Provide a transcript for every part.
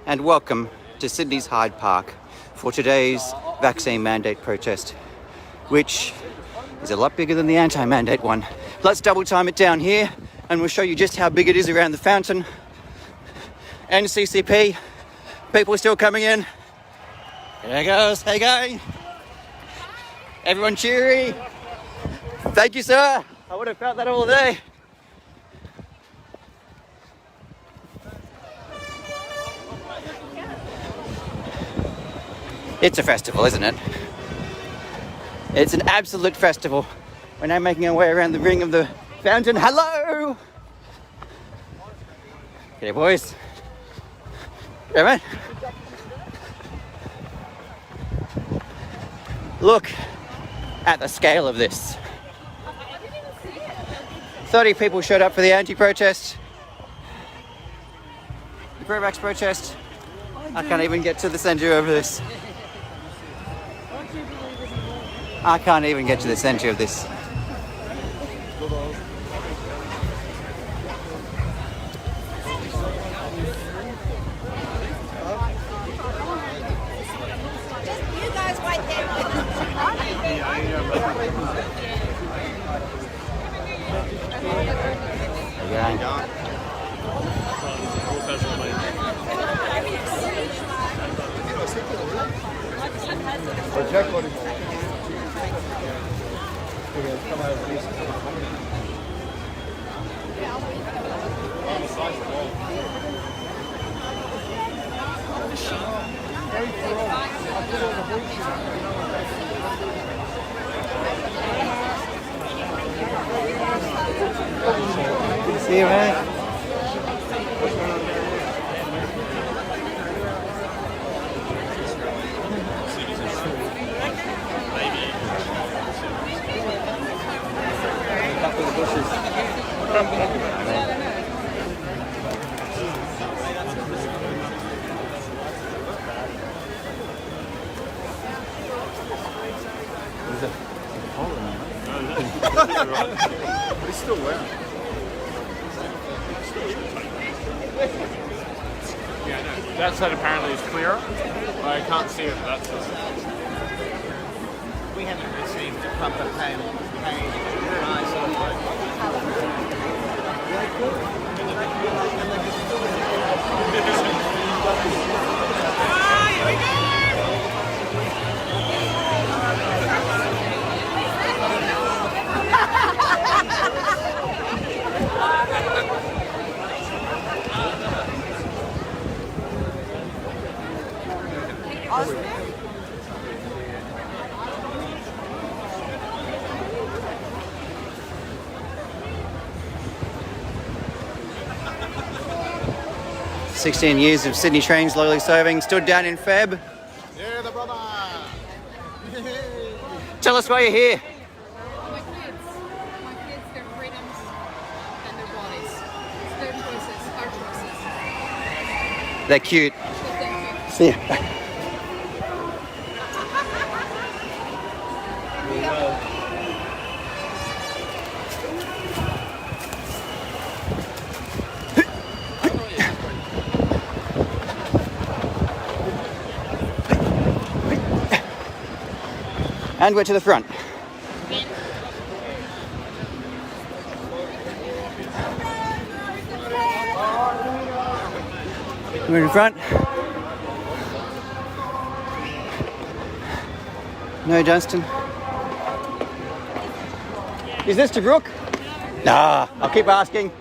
and welcome to Sydney's Hyde Park for today's vaccine mandate protest, which is a lot bigger than the anti-mandate one. Let's double time it down here and we'll show you just how big it is around the fountain. NCCP, people are still coming in. There it goes, hey gang. Everyone cheery. Thank you, sir. I would have felt that all day. It's a festival, isn't it? It's an absolute festival. We're now making our way around the ring of the fountain. Hello! Okay, boys. Yeah, man. Look at the scale of this. 30 people showed up for the anti-protest. The pro-vax protest. I can't even get to the centre of this. I can't even get to the centre of this. You guys right there. See you, man. It's still wet. Yeah, no. That side apparently is clearer. I can't see it, but that's just... We haven't received a proper payment. "16 years of Sydney trains loyally serving, stood down in Feb." Yeah, the brother! Tell us why you're here. My kids, their freedoms and their bodies. It's their choices, our choices. They're cute. So thank you. See ya. And we're to the front. We're in front. No, Justin. Is this to Brooke? Nah, I'll keep asking. It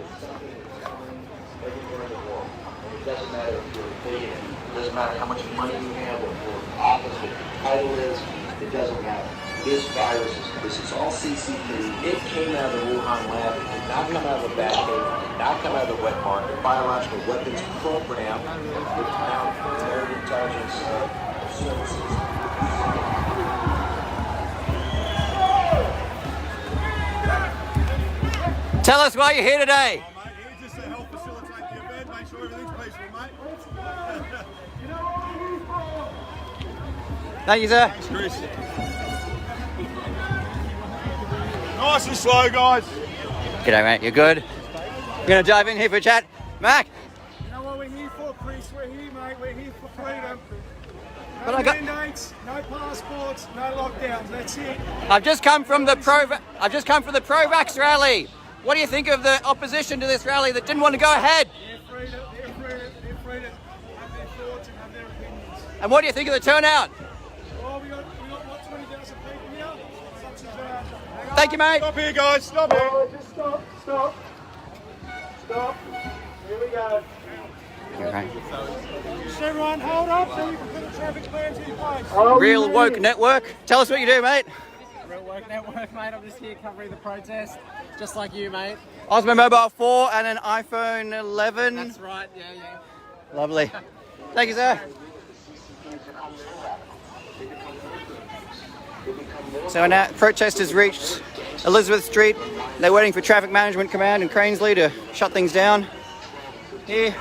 doesn't matter if you're a billionaire. It doesn't matter how much money you have or what office or title is. It doesn't matter. This virus this is all CCP. It came out of the Wuhan lab. It did not come out of the bat cave. It did not come out of the wet market. Biological weapons program with now American intelligence services. Tell us why you're here today. Mate, here just to help facilitate the event, make sure everything's peaceful, mate. Thank you, sir. Thanks, Chris. Nice and slow, guys. G'day, mate. You good? We're gonna dive in here for a chat. Mac. You know what we're here for, Chris? We're here, mate. We're here for freedom. No But I got- mandates, no passports, no lockdowns. That's it. I've just come from the pro-vax rally. What do you think of the opposition to this rally that didn't want to go ahead? They're free to have their thoughts and have their opinions. And what do you think of the turnout? Well, we got what, 20,000 people here? Such as that. Hang on. Thank you, mate. Stop here, guys. Stop here. Oh, just stop. Here we go. Okay. Just everyone, hold up so you can put the traffic plans in place. Real Woke Network. Tell us what you do, mate. Real Work Network, mate. I'm just here covering the protest, just like you, mate. Osmo Mobile 4 and an iPhone 11. That's right, yeah. Lovely. Thank you, sir. So now protesters reached Elizabeth Street. They're waiting for Traffic Management Command in Cranesley to shut things down. Here.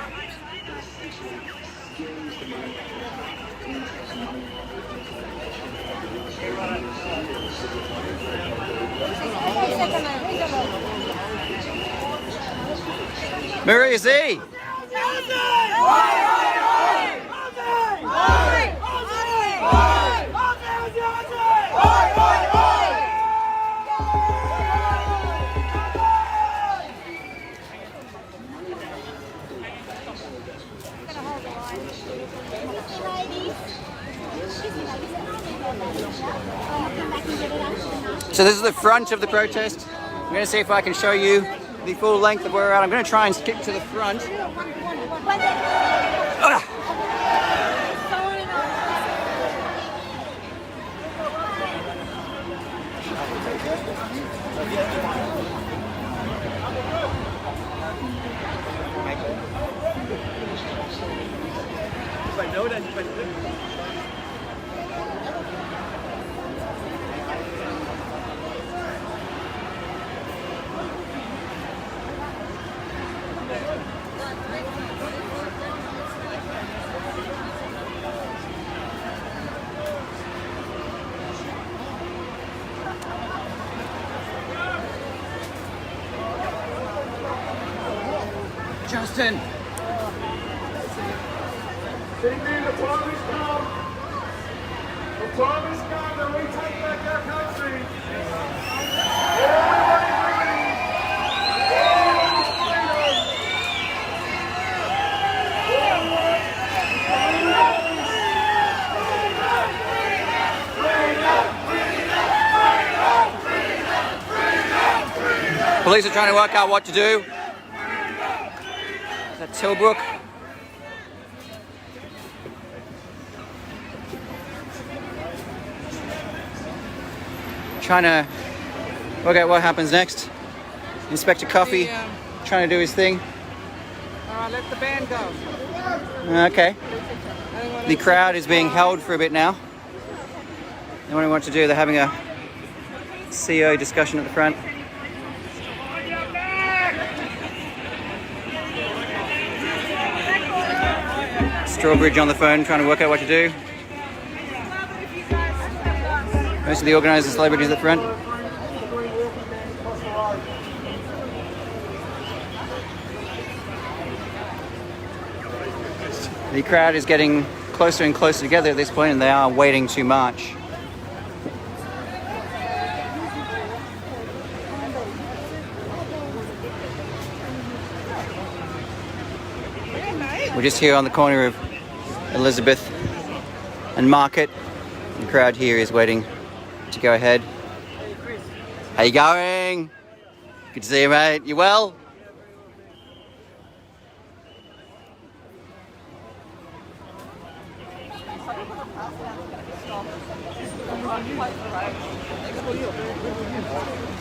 Maria Z. So this is the front of the protest. I'm going to see if I can show you the full length of where we're at. I'm going to try and skip to the front. Justin. Sydney, the time has come. The time has come that we take back our country. Police are trying to work out what to do. That's Tilbrook. Trying to work out what happens next. Inspector Coffee trying to do his thing. Let the band go. Okay. The crowd is being held for a bit now. They want to know what to do. They're having a CO discussion at the front. Strawbridge on the phone trying to work out what to do. Most of the organisers and celebrities at the front. The crowd is getting closer and closer together at this point, and they are waiting to march. We're just here on the corner of Elizabeth and Market. The crowd here is waiting to go ahead. How you going? Good to see you, mate. You well?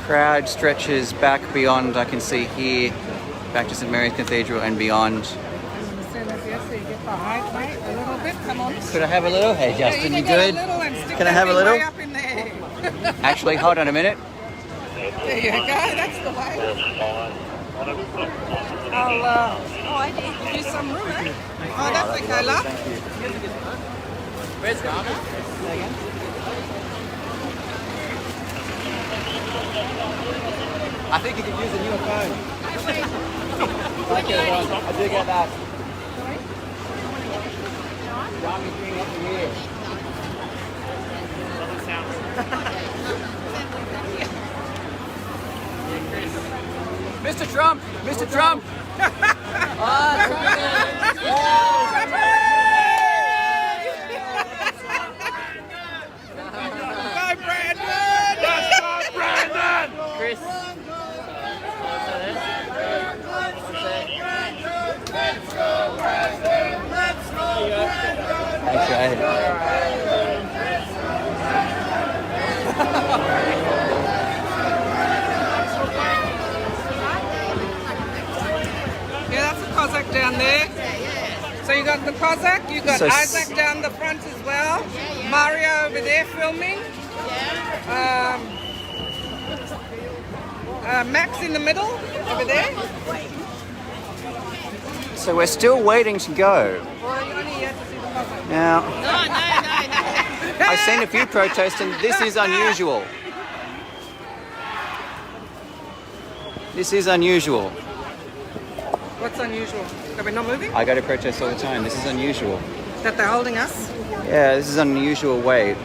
Crowd stretches back beyond, I can see here, back to St Mary's Cathedral and beyond. Could I have a little? Hey Justin, you good? Can I have a little? Actually, hold on a minute. There you go, that's the way. I did do some room, eh? Oh, that's okay, love. Where's Ghana? I think you could use a newer phone. I do get that. Mr. Trump! Mr. Trump! Go, Brandon! Let's go, Brandon! Chris. Thanks, Hyde. Yeah, that's a Cossack down there. So you got the Cossack, you got So Isaac down the front as well. Mario over there filming. Max in the middle, over there. So we're still waiting to go. Well, you only had to see the Cossack. Now, No. I've seen a few protests and this is unusual. This is unusual. What's unusual? Are we not moving? I go to protests all the time. This is unusual. That they're holding us? Yeah, this is an unusual wait.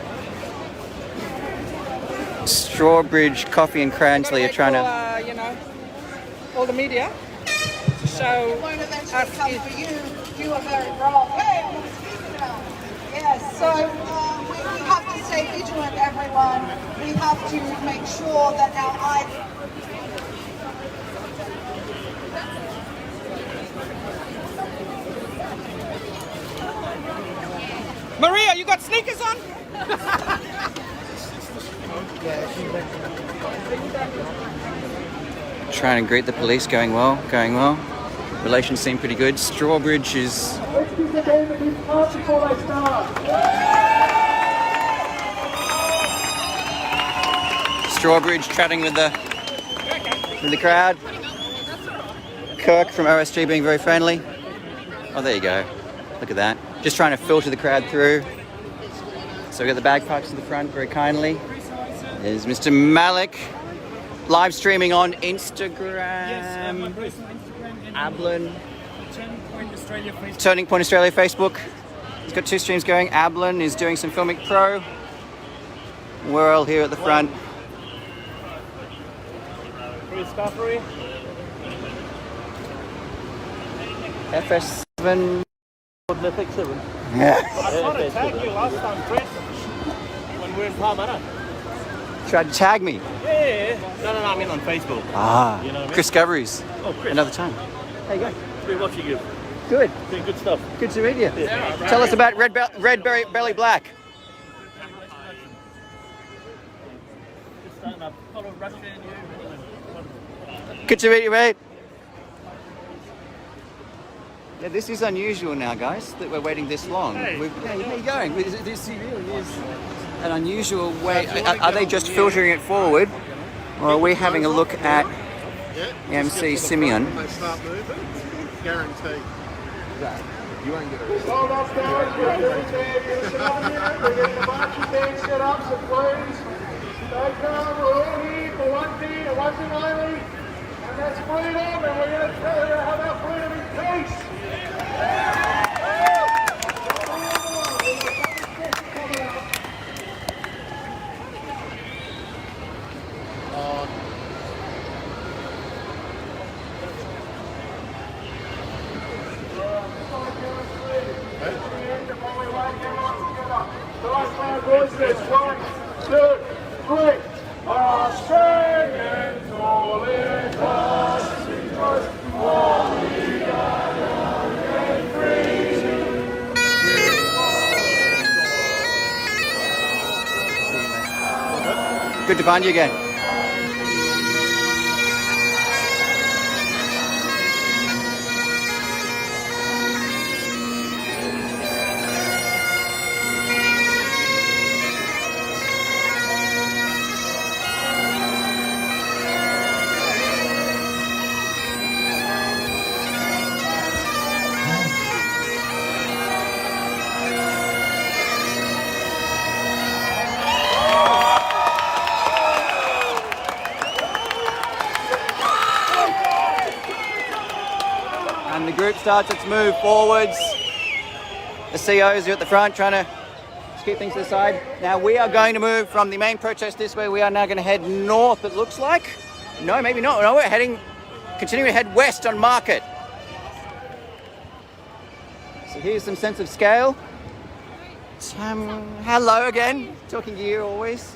Strawbridge, Coffee and Cransley are trying to... You know, all the media to show us for you. You are very wrong. Hey, I'm speaking about. Yes, so we have to stay vigilant, everyone. We have to make sure that our eyes. Maria, you got sneakers on? Trying to greet the police, going well. Relations seem pretty good. Strawbridge is... Let's keep the game of these parts before they start. Strawbridge chatting with the crowd. Kirk from OSG being very friendly. Oh, there you go. Look at that. Just trying to filter the crowd through. So we've got the bagpipes to the front very kindly. There's Mr. Malik live streaming on Instagram. Ablin. Turning Point Australia Facebook. He's got 2 streams going. Ablin is doing some Filmic Pro. We're all here at the front. FS7. Yeah. I tried to tag you last time, Chris, when we were in Parramatta. Tried to tag me. Yeah. No, I mean on Facebook. Ah. You know what I mean? Chris Discoveries. Oh, Chris. Another time. There you go. Been watching you. Good. Doing good stuff. Good to meet you. Tell us about Red Belly Black. Just starting up. Follow Russia and you. Good to meet you, mate. Yeah, this is unusual now, guys, that we're waiting this long. Hey. How are you going? This really is an unusual way. Are they just filtering it forward, or are we having a look at MC Simeon? When they start moving, guaranteed. You won't get it. Hold up, guys. We're getting the on here. We're getting the marching band set up, so please stay calm. We're all here for one thing and one thing only, and that's freedom. And we're going to tell you how about freedom in peace. Voices, 1, 2, 3. Australians all in us because all we are young and free. Good to find you again. And the group starts its move forwards. The COs are at the front trying to keep things to the side. Now we are going to move from the main protest this way. We are now going to head north, it looks like. No, maybe not. No, we're continuing to head west on Market. So here's some sense of scale. Hello again, talking to you always.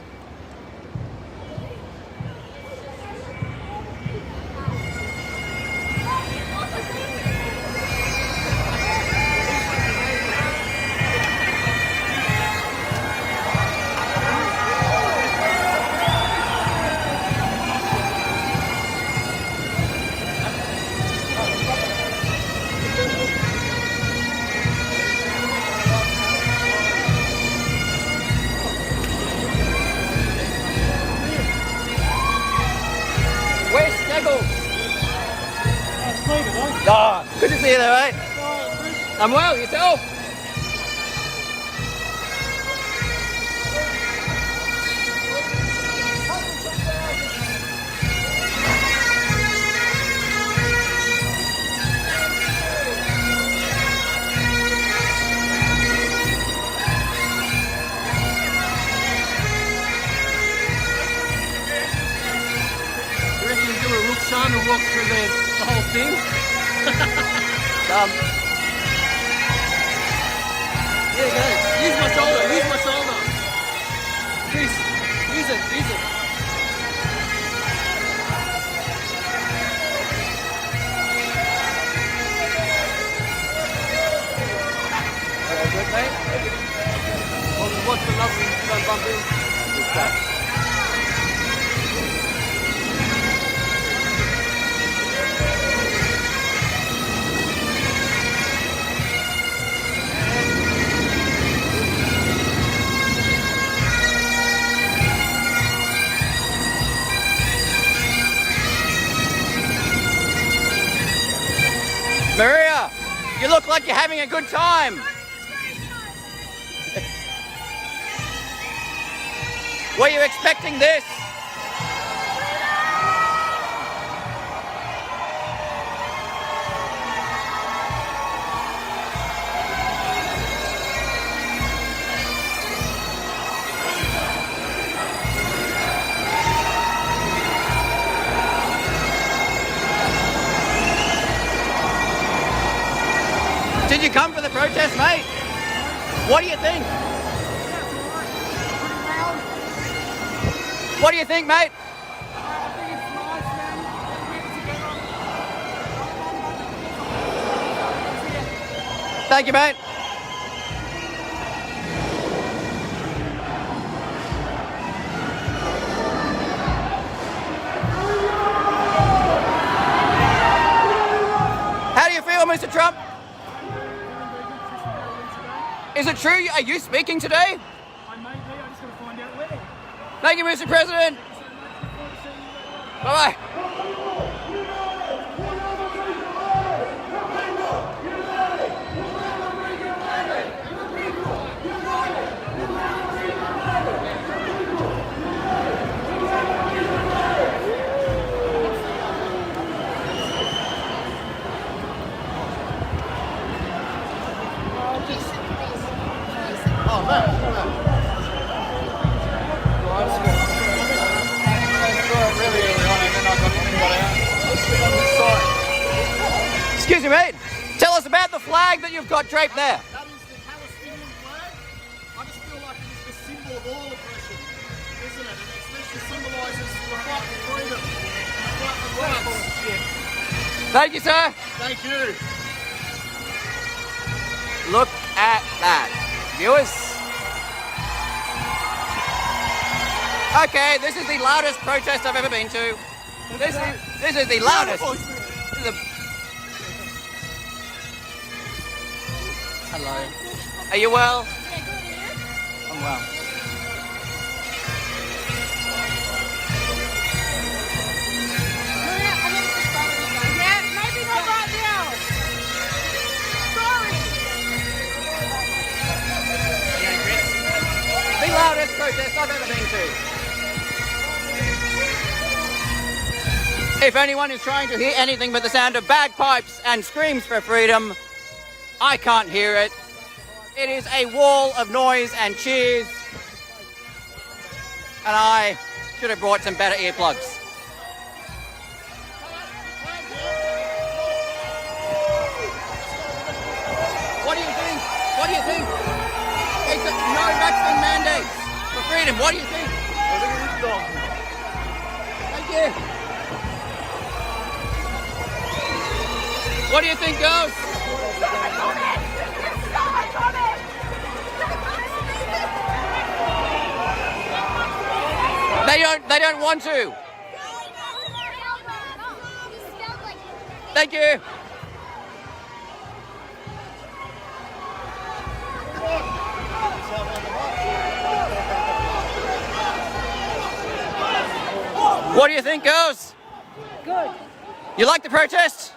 Oh, good to see you there, mate. I'm well, yourself? You reckon you do a Rukshan and walk through the whole thing? Here you go. Use my shoulder. Use my shoulder. Chris, use it. Use it. Good, mate. What's the lovely don't bump in? Maria, you look like you're having a good time. Were you expecting this? Did you come for the protest, mate? What do you think? What do you think, mate? Thank you, mate. How do you feel, Mr. Trump? Is it true? Are you speaking today? I may be, I just got to find out where. Thank you, Mr. President. Bye-bye. Oh, man. Excuse me, mate. Tell us about the flag that you've got draped there. That is the Palestinian flag. I just feel like it is the symbol of all oppression, isn't it? And it especially symbolises the fight for freedom, the fight for rights. Thank you, sir. Thank you. Look at that. Viewers. Okay, this is the loudest protest I've ever been to. This is the loudest. Hello. Are you well? I'm well. Yeah, maybe not right now. Sorry. The loudest protest I've ever been to. If anyone is trying to hear anything but the sound of bagpipes and screams for freedom, I can't hear it. It is a wall of noise and cheers. And I should have brought some better earplugs. What do you think? What do you think? It's no vaccine mandates for freedom. What do you think? Thank you. What do you think, girls? They don't want to. Thank you. What do you think, girls? Good. You like the protest?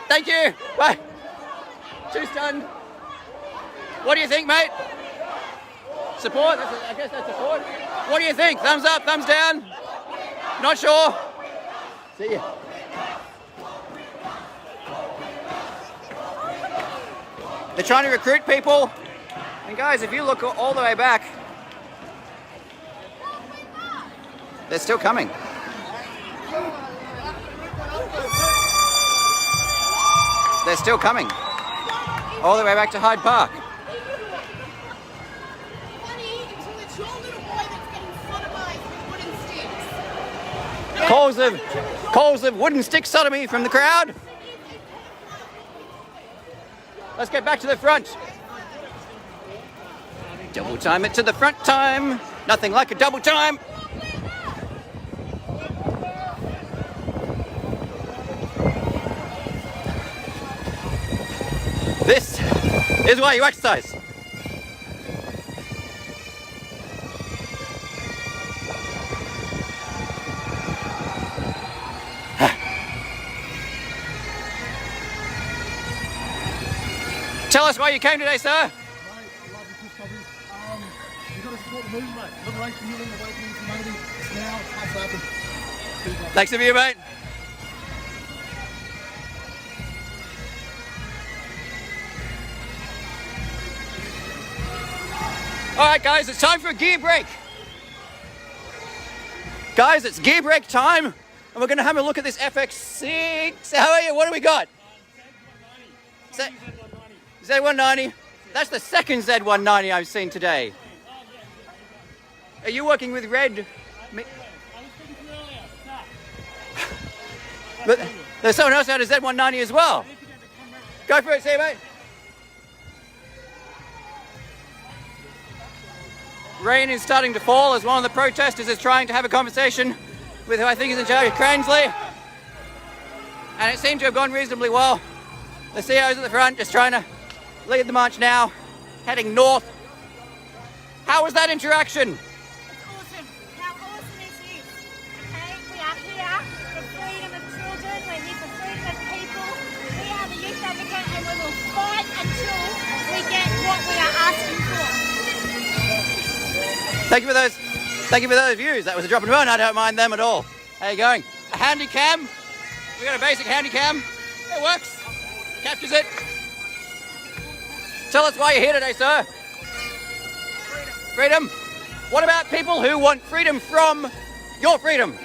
Thank you. Bye. Too stunned. What do you think, mate? Support? I guess that's support. What do you think? Thumbs up, thumbs down? Not sure? See ya. They're trying to recruit people. And guys, if you look all the way back, they're still coming. They're still coming. All the way back to Hyde Park. Calls of wooden stick sodomy from the crowd. Let's get back to the front. Double time it to the front time. Nothing like a double time. This is why you exercise. Tell us why you came today, sir. Mate, I love you, Chris Cobbins. You've got to support the movement, mate. Liberation, healing, awakening, humanity. It's now. It has to happen. Thanks to you, mate. All right, guys, it's time for a gear break. Guys, it's gear break time, and we're going to have a look at this FX6. How are you? What do we got? Z190. That's the second Z190 I've seen today. Are you working with Red? But there's someone else out of Z190 as well. Go for it, see you, mate. Rain is starting to fall as one of the protesters is trying to have a conversation with who I think is in charge of Cransley. And it seemed to have gone reasonably well. The CEO's at the front just trying to lead the march now, heading north. How was that interaction? Awesome. How awesome is this? Okay, we are here for freedom of children, we're here for freedom of people. We are the Youth Advocate and we will fight until we get what we are asking for. Thank you for those views. That was a drop and run. I don't mind them at all. How you going? A handy cam. We got a basic handy cam. It works. Captures it. Tell us why you're here today, sir. Freedom. What about people who want freedom from your freedom?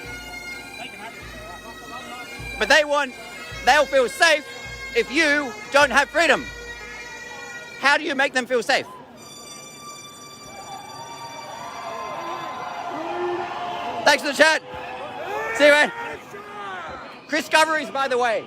But they'll feel safe if you don't have freedom. How do you make them feel safe? Thanks for the chat. See you, man. Chris Coveries, by the way.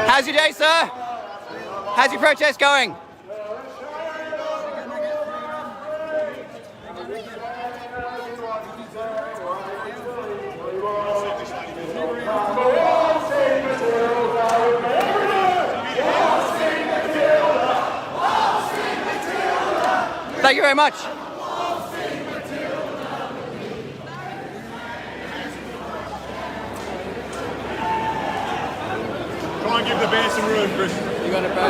How's your day, sir? How's your protest going? Thank you very much. Try and give the band some room, Chris. You got it, bro.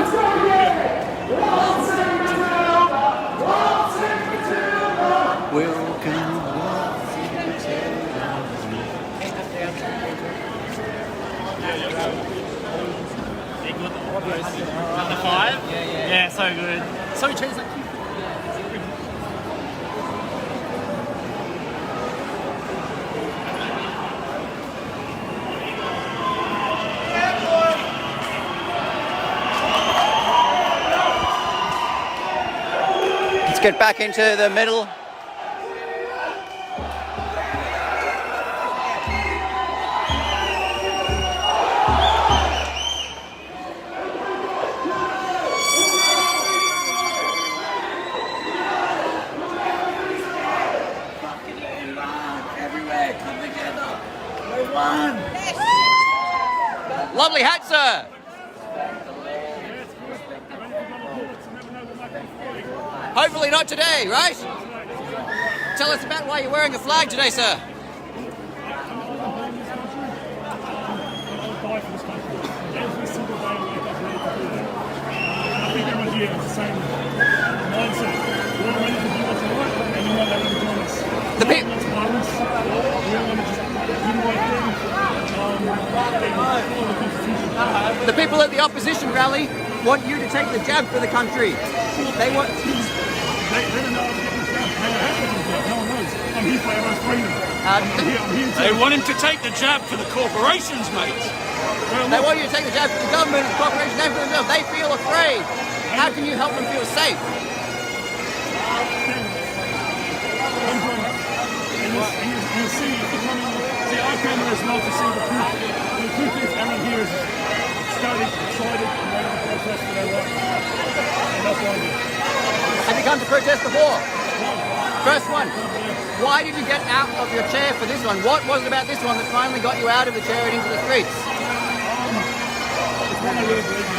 Number 5? Yeah, so good. So we changed that. Let's get back into the middle. Lovely hat, sir. Hopefully not today, right? Tell us about why you're wearing a flag today, sir. The people. The people at the opposition rally want you to take the jab for the country. They want. They don't know I'm getting this jab. They have to get this jab. No one knows. I'm here for everyone's freedom. I'm here to... They want him to take the jab for the corporations, mate. They want you to take the jab for the government, the corporations, and for themselves. They feel afraid. How can you help them feel safe? You see, I came here as well to see the proof. The truth is, everyone here is started, excited, and ready to protest for their rights. And that's why I did. Have you come to protest before? First one. Why did you get out of your chair for this one? What was it about this one that finally got you out of the chair and into the streets? It's one I really believe in.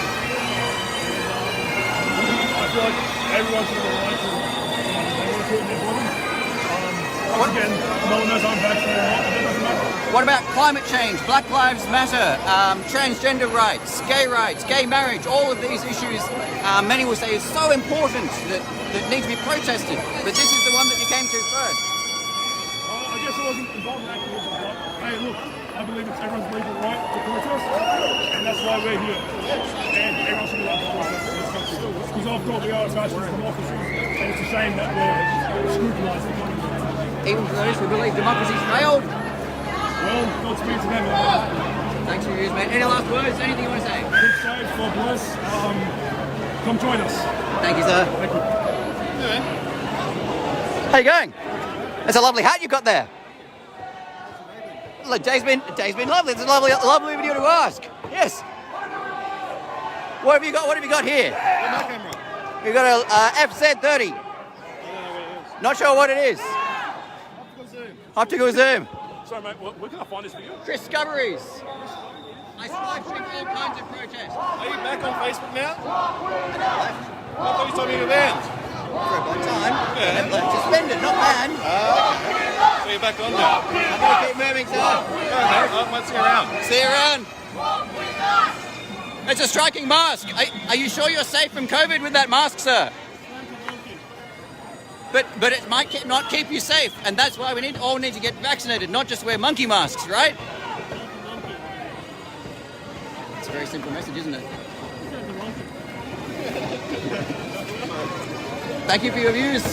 I feel like everyone should have a right to do it in their body. Once again, no one knows I'm vaccinated or not, but that doesn't matter. What about climate change, Black Lives Matter, transgender rights, gay marriage, all of these issues, many will say is so important that need to be protested, but this is the one that you came to first. I guess I wasn't involved in activism, but hey, look, I believe it's everyone's legal right to protest, and that's why we're here. And everyone should be allowed to protest in this country. Because after all, we are a fascist democracy, and it's a shame that we're scrutinised. Even for those who believe democracy's failed. Well, Godspeed to them. Thanks for your views, mate. Any last words? Anything you want to say? Keep safe, God bless. Come join us. Thank you, sir. Thank you. How you going? That's a lovely hat you've got there. Look, day's been lovely. It's a lovely video to ask. Yes. What have you got? What have you got here? My camera. You've got a FZ30. Not sure what it is. Optical zoom. Sorry, mate. Where can I find this video? Discoveries. I live stream all kinds of protests. Are you back on Facebook now? I thought you told me you were banned. For a long time. Yeah. Suspended, not banned. So you're back on now. I'm going to keep moving, sir. I might see you around. See you around. It's a striking mask. Are you sure you're safe from COVID with that mask, sir? But it might not keep you safe, and that's why we all need to get vaccinated, not just wear monkey masks, right? It's a very simple message, isn't it? Thank you for your views.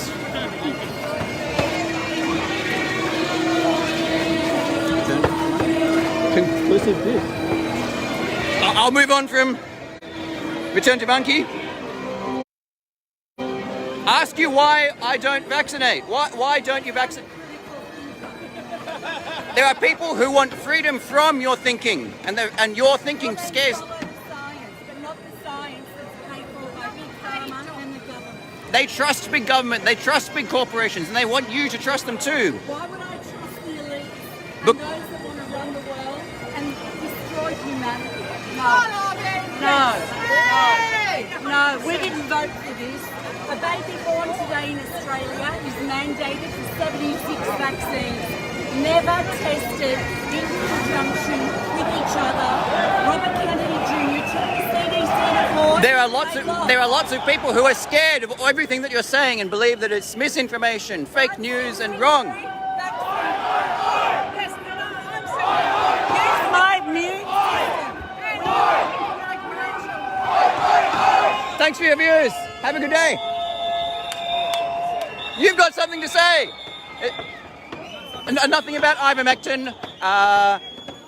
Conclusive views. I'll move on from return to monkey. Ask you why I don't vaccinate. Why don't you vaccinate? There are people who want freedom from your thinking, and your thinking scares. Follow the science, but not the science that's paid for by Big Pharma and the government. They trust big government, they trust big corporations, and they want you to trust them too. Why would I trust the elite and But- those that want to run the world and destroy humanity? No, we didn't vote for this. A baby born today in Australia is mandated for 76 vaccines, never tested in conjunction with each other. Robert Kennedy Jr. took the CDC to course. There are lots of people who are scared of everything that you're saying and believe that it's misinformation, fake news, and wrong. Thanks for your views. Have a good day. You've got something to say. Nothing about ivermectin,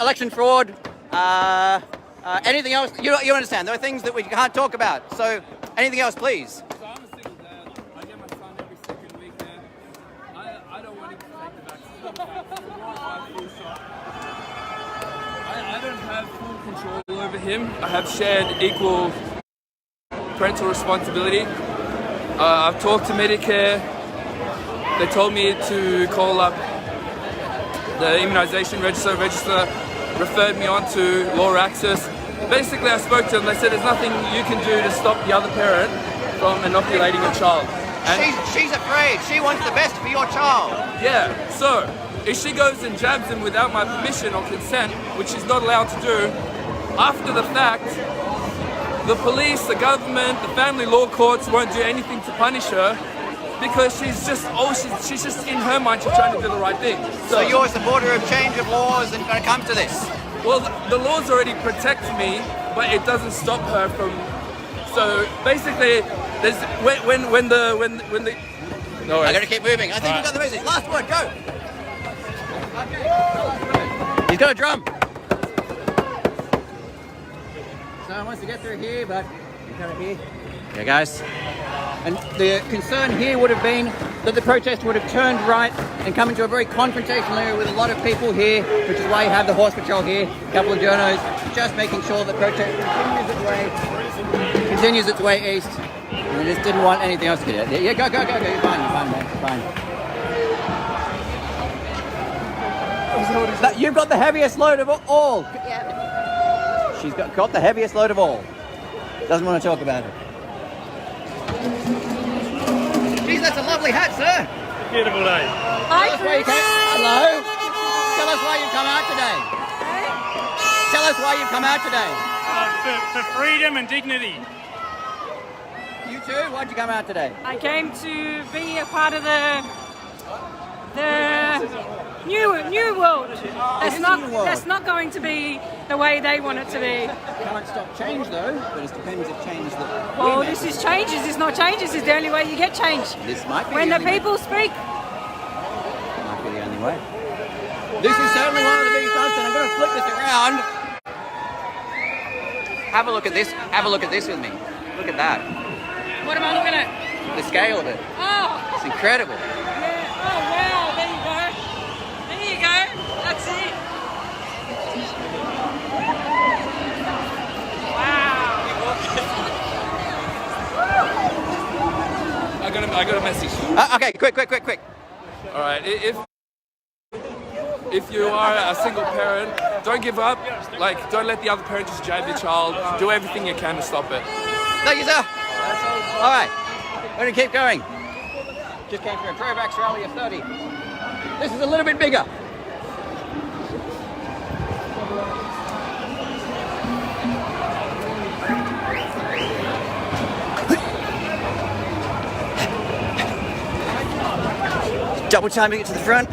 election fraud, anything else. You understand. There are things that we can't talk about. So anything else, please. So I'm a single dad. I get my son every second week now. I don't want him to take the vaccine. I don't have full control over him. I have shared equal parental responsibility. I've talked to Medicare. They told me to call up the immunisation register, referred me on to Law Access. Basically, I spoke to them. They said there's nothing you can do to stop the other parent from inoculating a child. And she's afraid. She wants the best for your child. yeah, so if she goes and jabs him without my permission or consent, which she's not allowed to do, after the fact, the police, the government, the family law courts won't do anything to punish her because she's just in her mind she's trying to do the right thing. So you're a supporter of change of laws and when it comes to this? Well, the laws already protect me, but it doesn't stop her from. So basically, there's when the. No worries. I'm gonna keep moving. I think you got the message. Last word, go. He's got a drum. Someone wants to get through here, but you got it here. Yeah, guys. And the concern here would have been that the protest would have turned right and come into a very confrontational area with a lot of people here, which is why you have the horse patrol here, a couple of journos, just making sure the protest continues its way east. And they just didn't want anything else to get out. Yeah, go. You're fine, man. You're fine. You've got the heaviest load of all. Yeah. She's got the heaviest load of all. Doesn't want to talk about it. Geez, that's a lovely hat, sir. Beautiful day. Hello. Tell us why you've come out today. Tell us why you've come out today. For freedom and dignity. You too? Why'd you come out today? I came to be a part of the new world. That's not going to be the way they want it to be. Can't stop change though, but it depends if change that. Well, this is changes. It's not changes. It's the only way you get change. This might be when the only people way. speak. Might be the only way. This is certainly one of the biggest ones, and I'm going to flip this around. Have a look at this. Have a look at this with me. Look at that. What am I looking at? The scale of it. Oh. It's incredible. Yeah. Oh wow. There you go. There you go. That's it. I got a message. Okay, quick. All right, if you are a single parent, don't give up. Like, don't let the other parent just jab your child. Do everything you can to stop it. Thank you, sir. All right, we're gonna keep going. Just came from a pro-vax rally of 30. This is a little bit bigger. Double timing it to the front.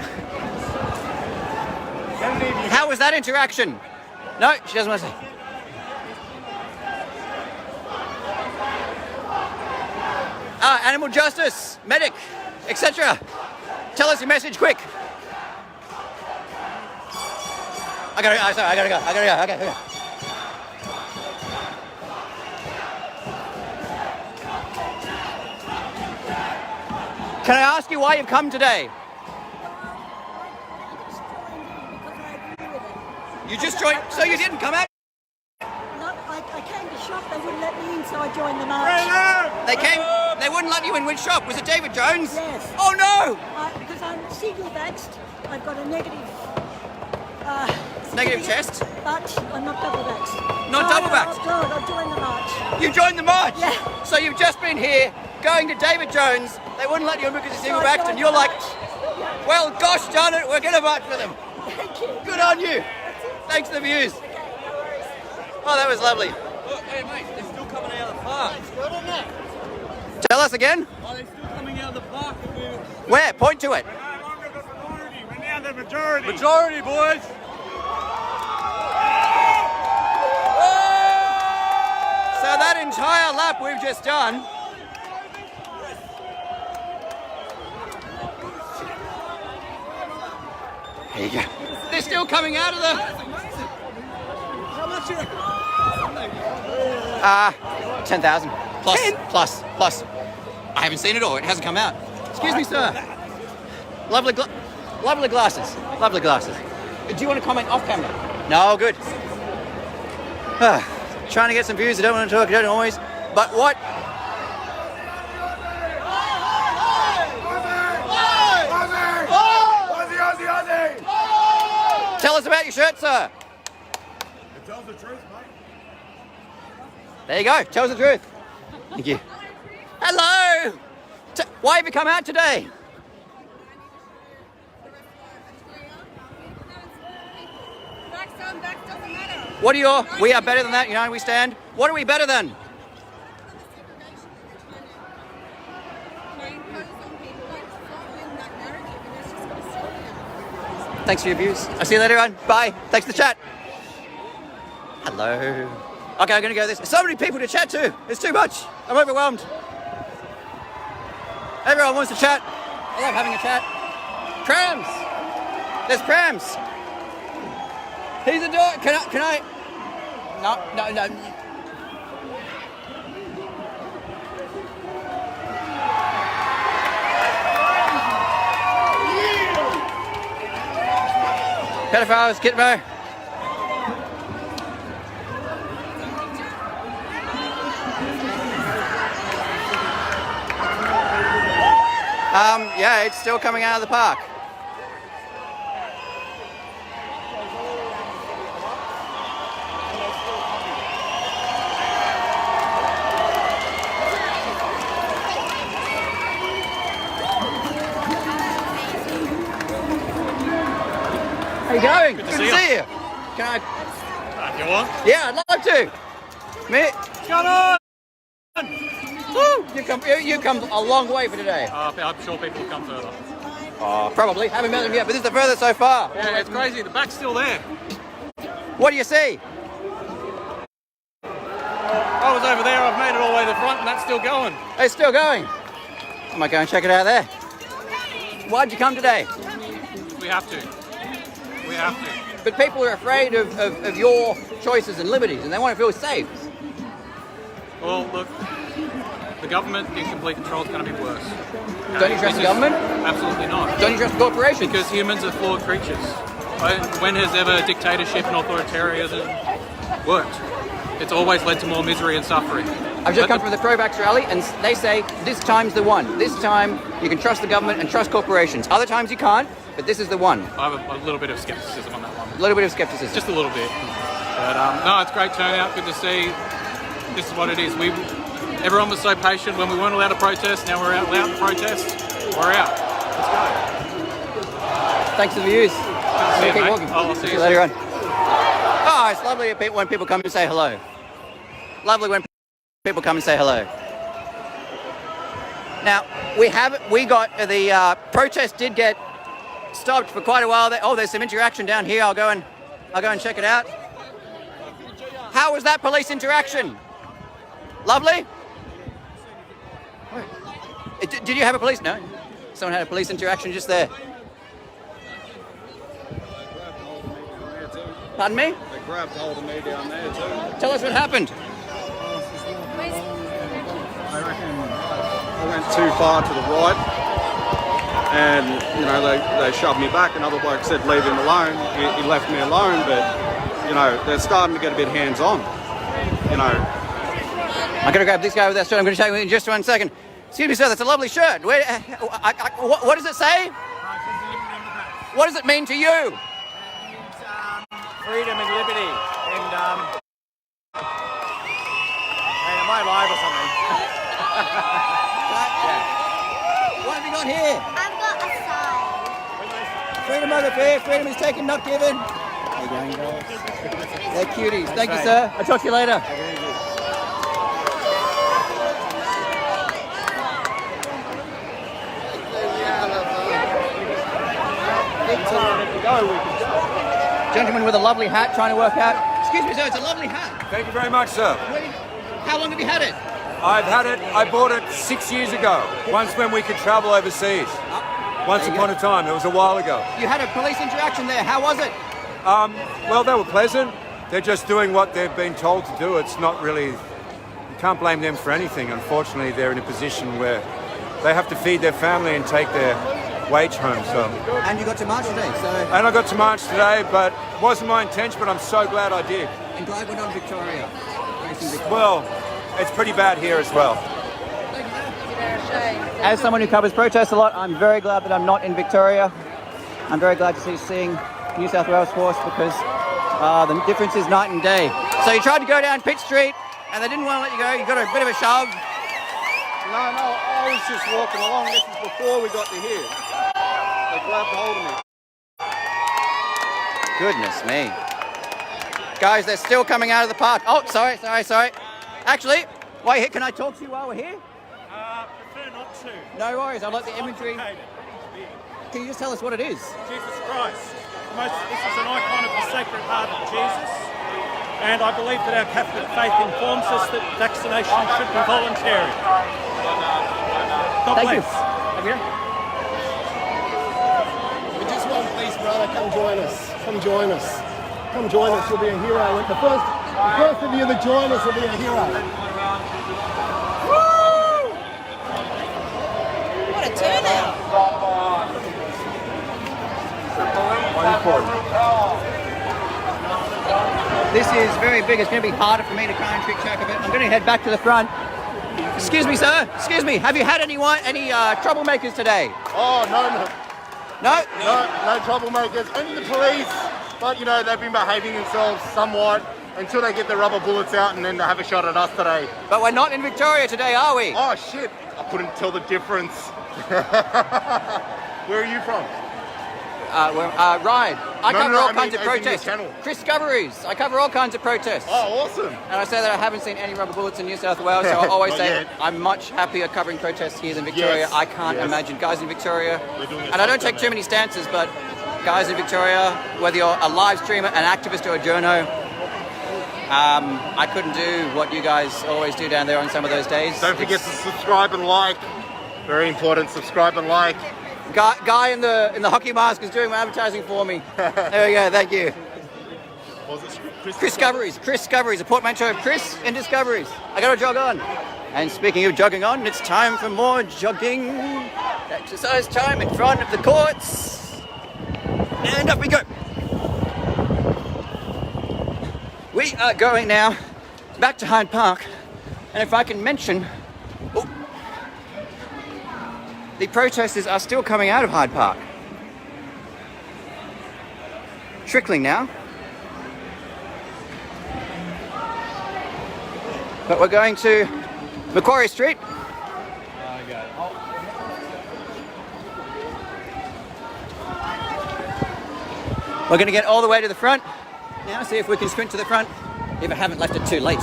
How was that interaction? No, she doesn't want to say. Animal justice, medic, etc. Tell us your message quick. I gotta go. Okay. Can I ask you why you've come today? You just joined, so you didn't come out? No, I came to shop, they wouldn't let me in, so I joined the march. They wouldn't let you in which shop? Was it David Jones? Yes. Oh no! Because I'm single-vaxxed, I've got a negative test? But I'm not double-vaxxed. Not double-vaxxed? No, I joined the march. You joined the march? Yeah. So you've just been here, going to David Jones, they wouldn't let you in because you're single-vaxxed, and you're like, well, gosh darn it, we're going to march for them. Thank you. Good on you. Thanks for the views. Okay, no worries. Oh, that was lovely. Hey mate, they're still coming out of the park. Tell us again. Are they still coming out of the park? Where? Point to it. We're now the majority. Majority, boys. So that entire lap we've just done. There you go. They're still coming out of the... How much you reckon? 10,000. Plus. I haven't seen it all. It hasn't come out. Excuse me, sir. Lovely glasses. Lovely glasses. Do you want to comment off camera? No, good. Trying to get some views. I don't want to talk. I don't always. But what? Tell us about your shirt, sir. It tells the truth, mate. There you go. Tells the truth. Thank you. Hello. Why have you come out today? What are your... We are better than that, you know, we stand. What are we better than? Thanks for your views. I'll see you later on. Bye. Thanks for the chat. Hello. Okay, I'm going to go this. There's so many people to chat to. It's too much. I'm overwhelmed. Everyone wants to chat. I love having a chat. Prams. There's prams. He's a door. Can I? No. Pedophiles, get there. Yeah, it's still coming out of the park. How you going? Good to see you. Can I? If you want. Yeah, I'd love to. Mate. What's going on? Woo! You've come a long way for today. I'm sure people will come further. Oh, probably. Haven't met them yet, but this is the furthest so far. Yeah, it's crazy. The back's still there. What do you see? I was over there. I've made it all the way to the front, and that's still going. It's still going. I might go and check it out there. Why'd you come today? We have to. We have to. But people are afraid of your choices and liberties, and they want to feel safe. Well, look, the government in complete control is going to be worse. Don't you trust the government? Absolutely not. Don't you trust the corporations? Because humans are flawed creatures. When has ever dictatorship and authoritarianism worked? It's always led to more misery and suffering. I've just come from the pro-vax rally, and they say this time's the one. This time you can trust the government and trust corporations. Other times you can't, but this is the one. I have a little bit of skepticism on that one. A little bit of skepticism. Just a little bit. But no, it's great turnout. Good to see. This is what it is. Everyone was so patient when we weren't allowed to protest. Now we're allowed to protest. We're out. Let's go. Thanks for the views. Keep walking. I'll see you later on. Oh, it's lovely when people come and say hello. Lovely when people come and say hello. Now we got the protest did get stopped for quite a while. There's some interaction down here. I'll go and check it out. How was that police interaction? Lovely. Did you have a police? No. Someone had a police interaction just there. Pardon me? They grabbed hold of me down there too. Tell us what happened. I reckon I went too far to the right, and they shoved me back. Another bloke said leave him alone. He left me alone, but they're starting to get a bit hands-on. I'm going to grab this guy with that shirt. I'm going to show you in just 1 second. Excuse me, sir, that's a lovely shirt. What does it say? What does it mean to you? Freedom and liberty, and it might lie or something. What have you got here? I've got a sign. Freedom over fear, freedom is taken, not given. How you going, guys? They're cuties. Thank you, sir. I'll talk to you later. no we can stop. Gentleman with a lovely hat trying to work out. Excuse me, sir, it's a lovely hat. Thank you very much, sir. How long have you had it? I've had it, I bought it 6 years ago, once when we could travel overseas. Once upon a time, it was a while ago. You had a police interaction there, how was it? Well, they were pleasant. They're just doing what they've been told to do. It's not really, you can't blame them for anything. Unfortunately, they're in a position where they have to feed their family and take their wage home, so. And you got to march today, so. And I got to march today, but it wasn't my intention, but I'm so glad I did. And glad we're not Victoria. Well, it's pretty bad here as well. As someone who covers protests a lot, I'm very glad that I'm not in Victoria. I'm very glad to see New South Wales Force because the difference is night and day. So you tried to go down Pitt Street and they didn't want to let you go. You got a bit of a shove. No, I was just walking along. This is before we got to here. They grabbed hold of me. Goodness me. Guys, they're still coming out of the park. Oh, sorry. Actually, while you're here, can I talk to you while we're here? Prefer not to. No worries, I'd like the imagery. Can you just tell us what it is? Jesus Christ. This is an icon of the Sacred Heart of Jesus. And I believe that our Catholic faith informs us that vaccination should be voluntary. God bless. Thank you. We just want, please, brother, come join us. Come join us. Come join us, you'll be a hero. The first of you that join us will be a hero. Woo! What a turnout. This is very big. It's going to be harder for me to try and trick track of it. I'm going to head back to the front. Excuse me, sir. Excuse me. Have you had any troublemakers today? Oh, no. No? No troublemakers. Only the police. But, you know, they've been behaving themselves somewhat until they get the rubber bullets out and then they have a shot at us today. But we're not in Victoria today, are we? Oh, shit. I couldn't tell the difference. Where are you from? Ryde. I cover all kinds of as in your protests. channel. Chris Discoveries. I cover all kinds of protests. Oh, awesome. And I say that I haven't seen any rubber bullets in New South Wales, so I always Not say yet. I'm much happier covering protests here than Victoria. Yes, I can't yes. imagine guys in Victoria. We're doing it And I don't sometime, take too many stances, but guys in Victoria, whether you're a live streamer, an activist, or a journo, I couldn't do what you guys always do down there on some of those days. Don't forget to subscribe and like. Very important, subscribe and like. Guy in the hockey mask is doing my advertising for me. There we go, thank you. Was it Chris Discoveries, a portmanteau of Chris and Discoveries. I gotta jog on. And speaking of jogging on, it's time for more jogging. Exercise time in front of the courts. And up we go. We are going now back to Hyde Park. And if I can mention, the protesters are still coming out of Hyde Park. Trickling now. But we're going to Macquarie Street. We're going to get all the way to the front. Now see if we can sprint to the front, if I haven't left it too late.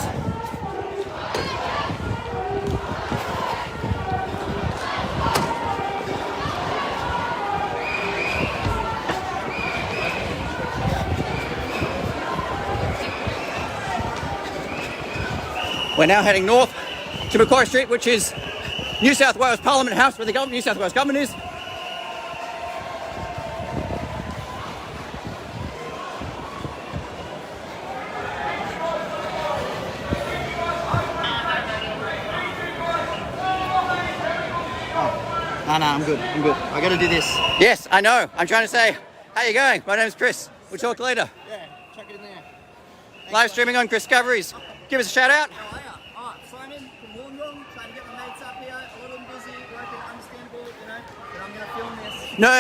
We're now heading north to Macquarie Street, which is New South Wales Parliament House, where the New South Wales government is. No, I'm good. I gotta do this. Yes, I know. I'm trying to say, how you going? My name's Chris. We'll talk later. Yeah, chuck it in there. Live streaming on Chris Discoveries. Give us a shout out. How are ya? Alright, Simon from Wollongong, trying to get my mates up here. A lot of them busy, working, understandable, you know, but I'm gonna film this. No.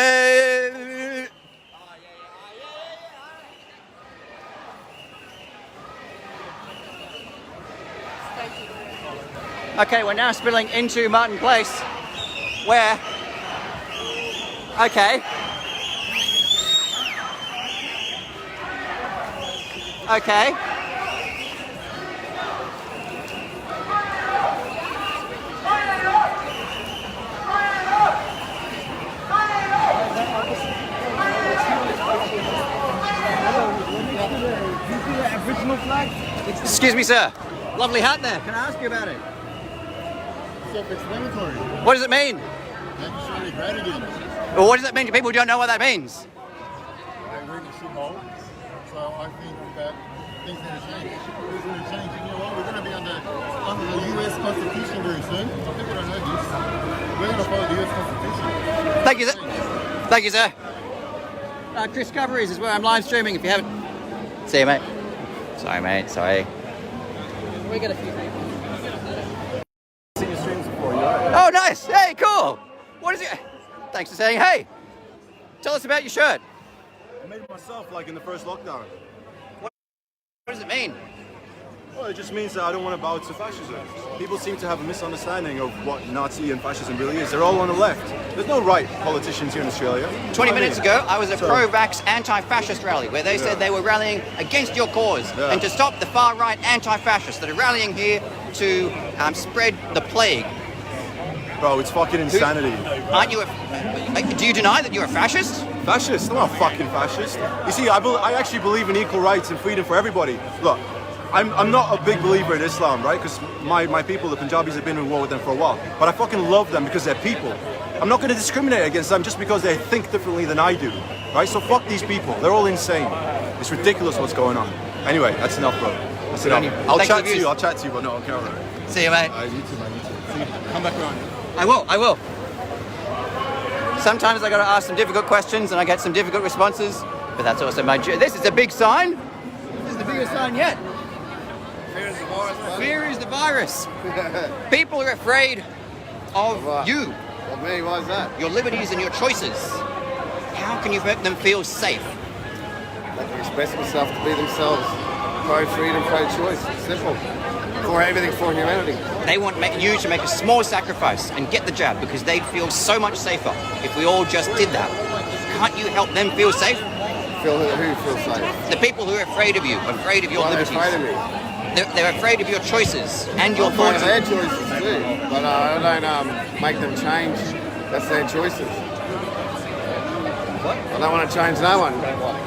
Okay, we're now spilling into Martin Place, where, okay, Excuse me, sir. Lovely hat there. Can I ask you about it? Self-explanatory. What does it mean? Making sure you're great again. Well, what does that mean? People don't know what that means. We're in a shithole, so I think that things are going to change. Things are going to change. You know what? We're going to be under the U.S. Constitution very soon. So people don't know this. We're going to follow the U.S. Constitution. Thank you, sir. Thank you, sir. Chris Discoveries is where I'm live streaming. If you haven't, see you, mate. Sorry, mate. Sorry. We got a few people. Seen your streams before, you know? Oh, nice. Hey, cool. What is it? Thanks for saying hey. Tell us about your shirt. I made it myself, like in the first lockdown. What does it mean? Well, it just means that I don't want to bow to fascism. People seem to have a misunderstanding of what Nazi and fascism really is. They're all on the left. There's no right politicians here in Australia. 20 minutes ago, I was at a pro-vax anti-fascist rally where they said they were rallying against your cause and to stop the far-right anti-fascists that are rallying here to spread the plague. Bro, it's fucking insanity. Aren't you do you deny that you're a fascist? Fascist? I'm not a fucking fascist. You see, I actually believe in equal rights and freedom for everybody. Look, I'm not a big believer in Islam, right? Because my people, the Punjabis, have been in war with them for a while. But I fucking love them because they're people. I'm not going to discriminate against them just because they think differently than I do, right? So fuck these people. They're all insane. It's ridiculous what's going on. Anyway, that's enough, bro. That's enough. I'll chat to you, but not on camera. See you, mate. You too, man. You too. See you. Come back around. I will. Sometimes I got to ask some difficult questions and I get some difficult responses, but that's also my job. This is a big sign. This is the biggest sign yet. Fear is the virus. People are afraid of you. Of me? Why is that? Your liberties and your choices. How can you make them feel safe? They can express themselves to be themselves. Pro-freedom, pro-choice. Simple. For everything, for humanity. They want you to make a small sacrifice and get the jab because they'd feel so much safer if we all just did that. Can't you help them feel safe? Who feels safe? The people who are afraid of you, afraid of your liberties. They're afraid of me. They're afraid of your choices and your fortune. Their choices too, but I don't make them change. That's their choices. I don't want to change no one.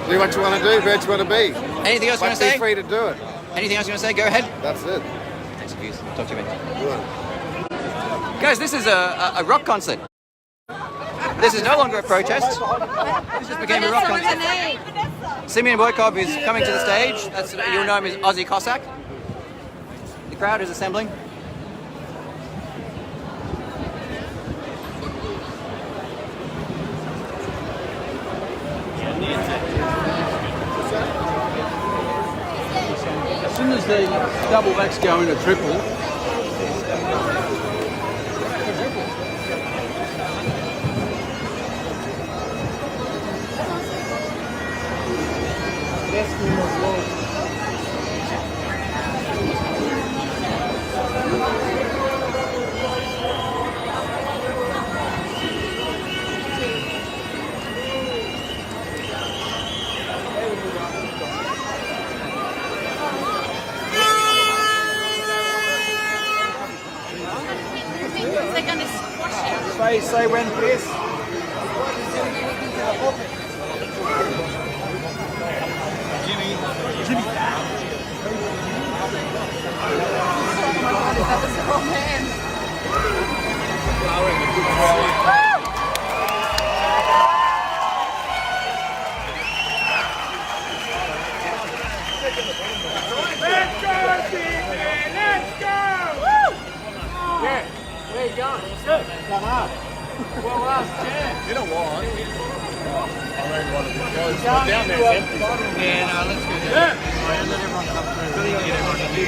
Do what you want to do, be what you want to be. Anything else you want to say? Be free to do it. Anything else you want to say? Go ahead. That's it. Thanks for views. Talk to you, mate. Good. Guys, this is a rock concert. This is no longer a protest. This just became a rock concert. Simeon Boykov is coming to the stage. You'll know him as Aussie Cossack. The crowd is assembling. As soon as the double backs go into triple, Say when, please. Jimmy. Let's go, Stephen! Let's go! Woo! Yeah, where you going? Good. Come on. Well, last chance. You know what? I don't want to be close. Down there's empty. Yeah, no, let's go. Yeah. Let everyone come through. Get everyone to do.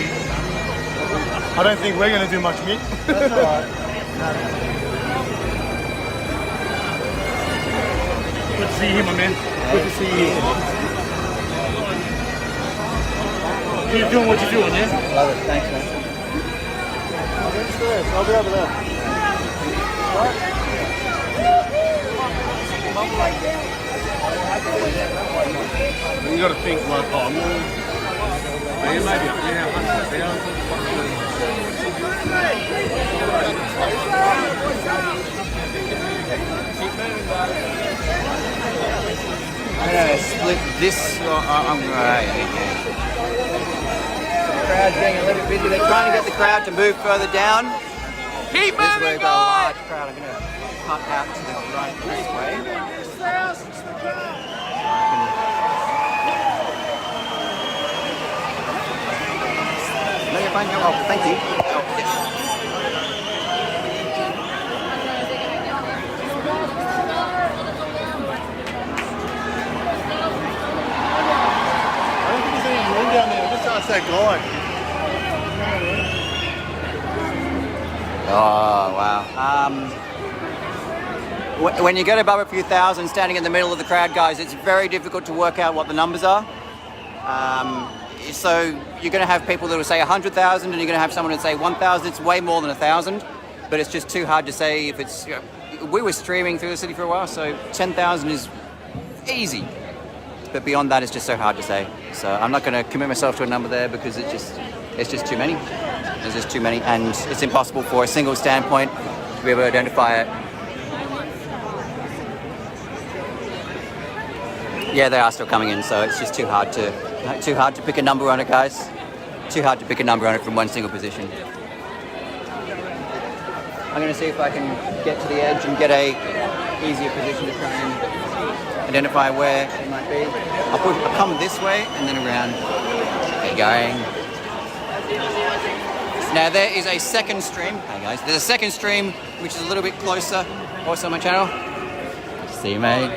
I don't think we're going to do much meat. That's all right. Good to see you, my man. Good to see you. You're doing what you're doing, yeah? Love it. Thanks, man. I'll be over there. You got to think like, oh, maybe, I'm gonna split this. I'm right. crowd's getting a little bit busy. They're trying to get the crowd to move further down. Keep This is where moving, we've got a large guys! crowd. I'm going to cut out to the right this way. No, you're fine. Oh, thank you. Oh, yes. I don't think there's any room down there. Just ask that guy. Oh, wow. When you get above a few thousand standing in the middle of the crowd, guys, it's very difficult to work out what the numbers are. So you're going to have people that will say 100,000 and you're going to have someone that say 1,000. It's way more than 1,000, but it's just too hard to say if it's... we were streaming through the city for a while, so 10,000 is easy. But beyond that, it's just so hard to say. So I'm not going to commit myself to a number there because it's just too many. There's just too many, and it's impossible for a single standpoint to be able to identify it. Yeah, they are still coming in, so it's just too hard to pick a number on it, guys. Too hard to pick a number on it from one single position. I'm going to see if I can get to the edge and get a easier position to try and identify where it might be. I'll come this way and then around. There you go. Now there is a second stream. Hey guys, there's a second stream which is a little bit closer, also on my channel. See you, mate.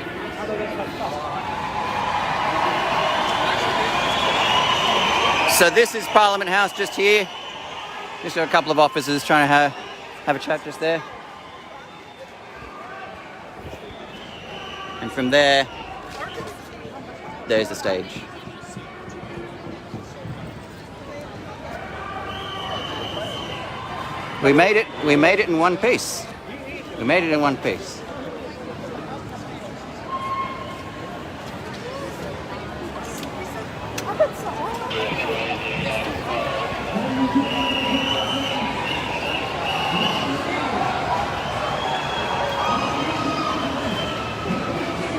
So this is Parliament House just here. Just got a couple of officers trying to have a chat just there. And from there, there's the stage. We made it in one piece. We made it in one piece.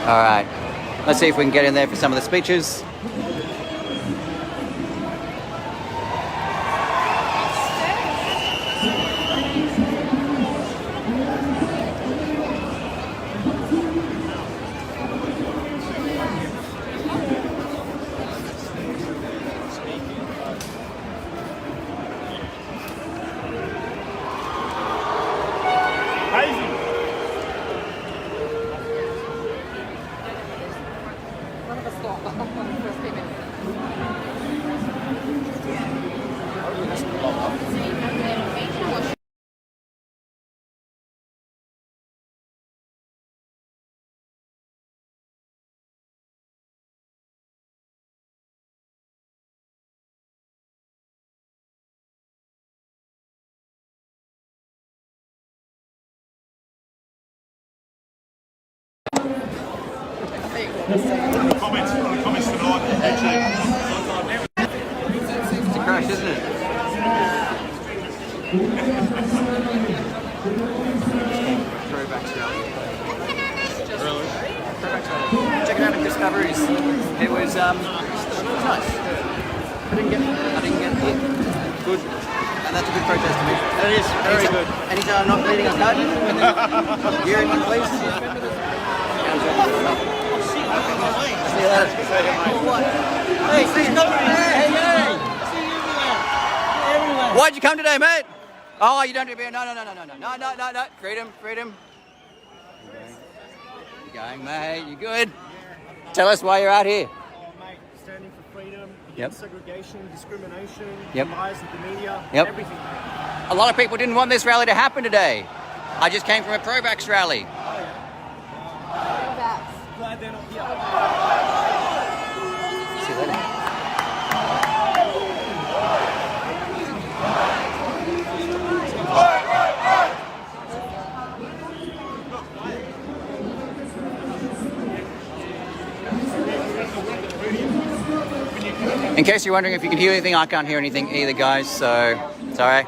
All right, let's see if we can get in there for some of the speeches. Comments tonight. It's a crash, isn't it? Throwbacks rally. Really? Check it out in Discoveries. It was nice. I didn't get hit. Good. And that's a good protest to me. It is very good. Anytime I'm not bleeding, I'm done. Here in one, please. See you later. Hey, see you everywhere. Why'd you come today, mate? Oh, you don't do beer. No. Freedom. You going, mate? You good? Tell us why you're out here. Mate, standing for freedom, Yep. segregation, discrimination, Yep. lies of the media, Yep. everything. A lot of people didn't want this rally to happen today. I just came from a pro-vax rally. Glad they're not here. See you later. In case you're wondering if you can hear anything, I can't hear anything either, guys, so sorry.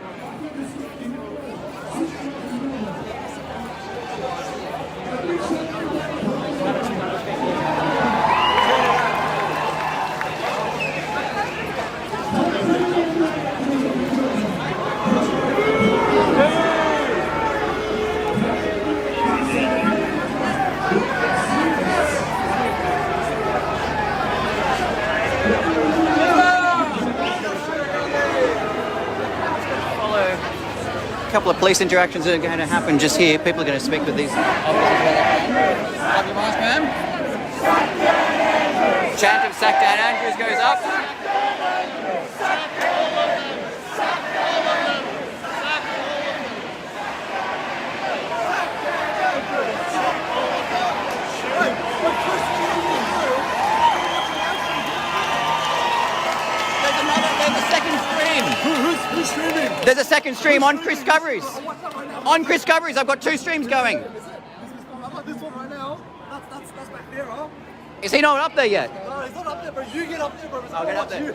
police interactions are going to happen just here. People are going to speak with these officers where they can. Have your mask, ma'am. Chant of Sack Dan Andrews goes up. There's a second stream. Who's streaming? There's a second stream on Chris Coveries. On Chris Coveries, I've got 2 streams going. I've got this one right now. That's back there, huh? Is he not up there yet? No, he's not up there, bro. You get up there, bro. I'll get up there.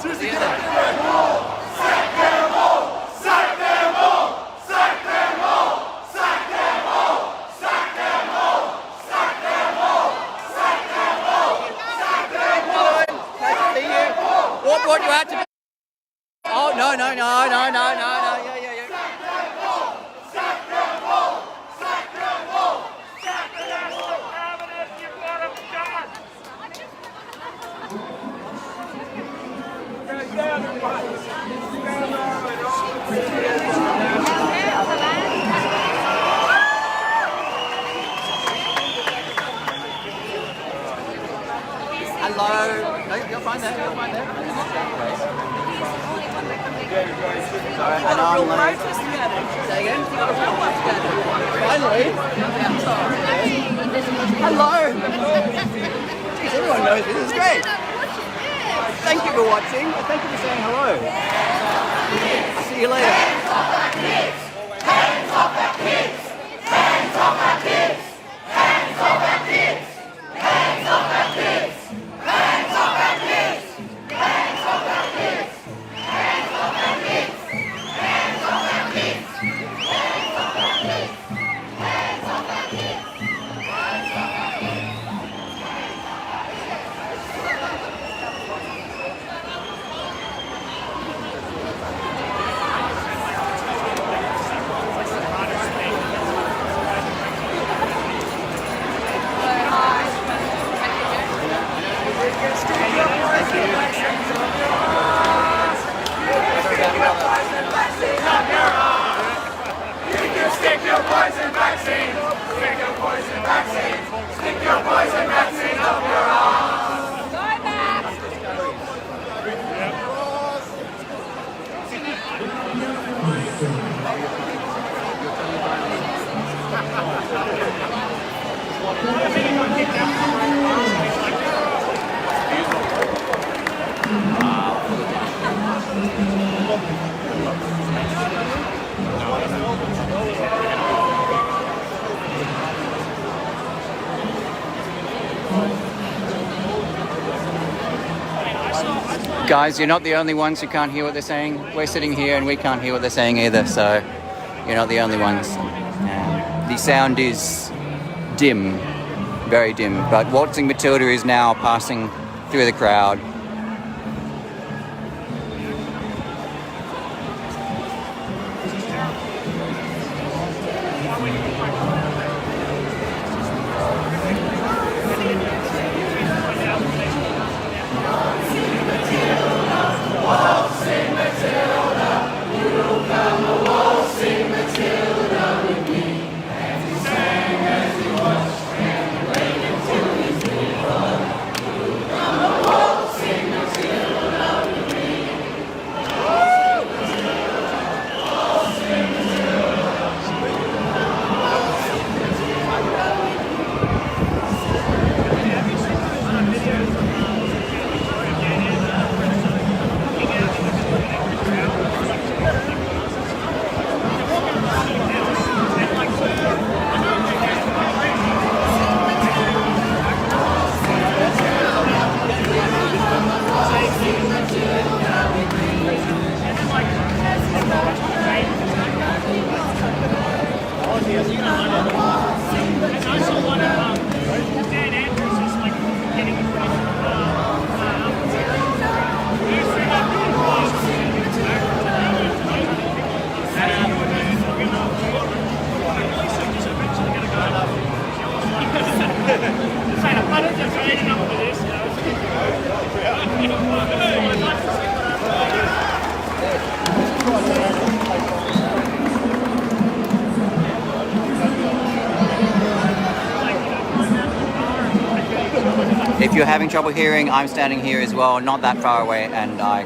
Seriously, get up there, bro. Sack them all! Sack them all! Sack them all! Sack them all! Sack them all! Sack them all! Sack them all! Sack them all! Nice to see you. What brought you out to? Oh no. Yeah. Hello. No, you're fine there. You're fine there. Sorry, and I'm late. Say again? Finally. Hello. Jeez, everyone knows this. This is great. Thank you for watching. Thank you for saying hello. I'll see you later. Hands off our kids! Hands off our kids! Hands off our kids! Hands off our kids! Hands off our kids! Hands off our kids! Hands off our kids! Hands off our kids! Hands off our kids! Hands off our kids! Hands off our kids! Hands off our kids! Stick your poison vaccine! Stick your poison vaccine! Stick your poison vaccine up your arm! Go back! Guys, you're not the only ones who can't hear what they're saying. We're sitting here and we can't hear what they're saying either, so you're not the only ones. The sound is dim, very dim, but Waltzing Matilda is now passing through the crowd. If you're having trouble hearing, I'm standing here as well, not that far away, and I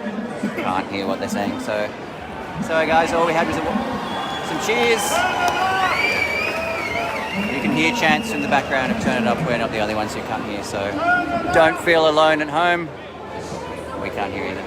can't hear what they're saying. So guys, all we had was some cheers. You can hear chants in the background. I've turned it up. We're not the only ones who can't hear, so don't feel alone at home. We can't hear either.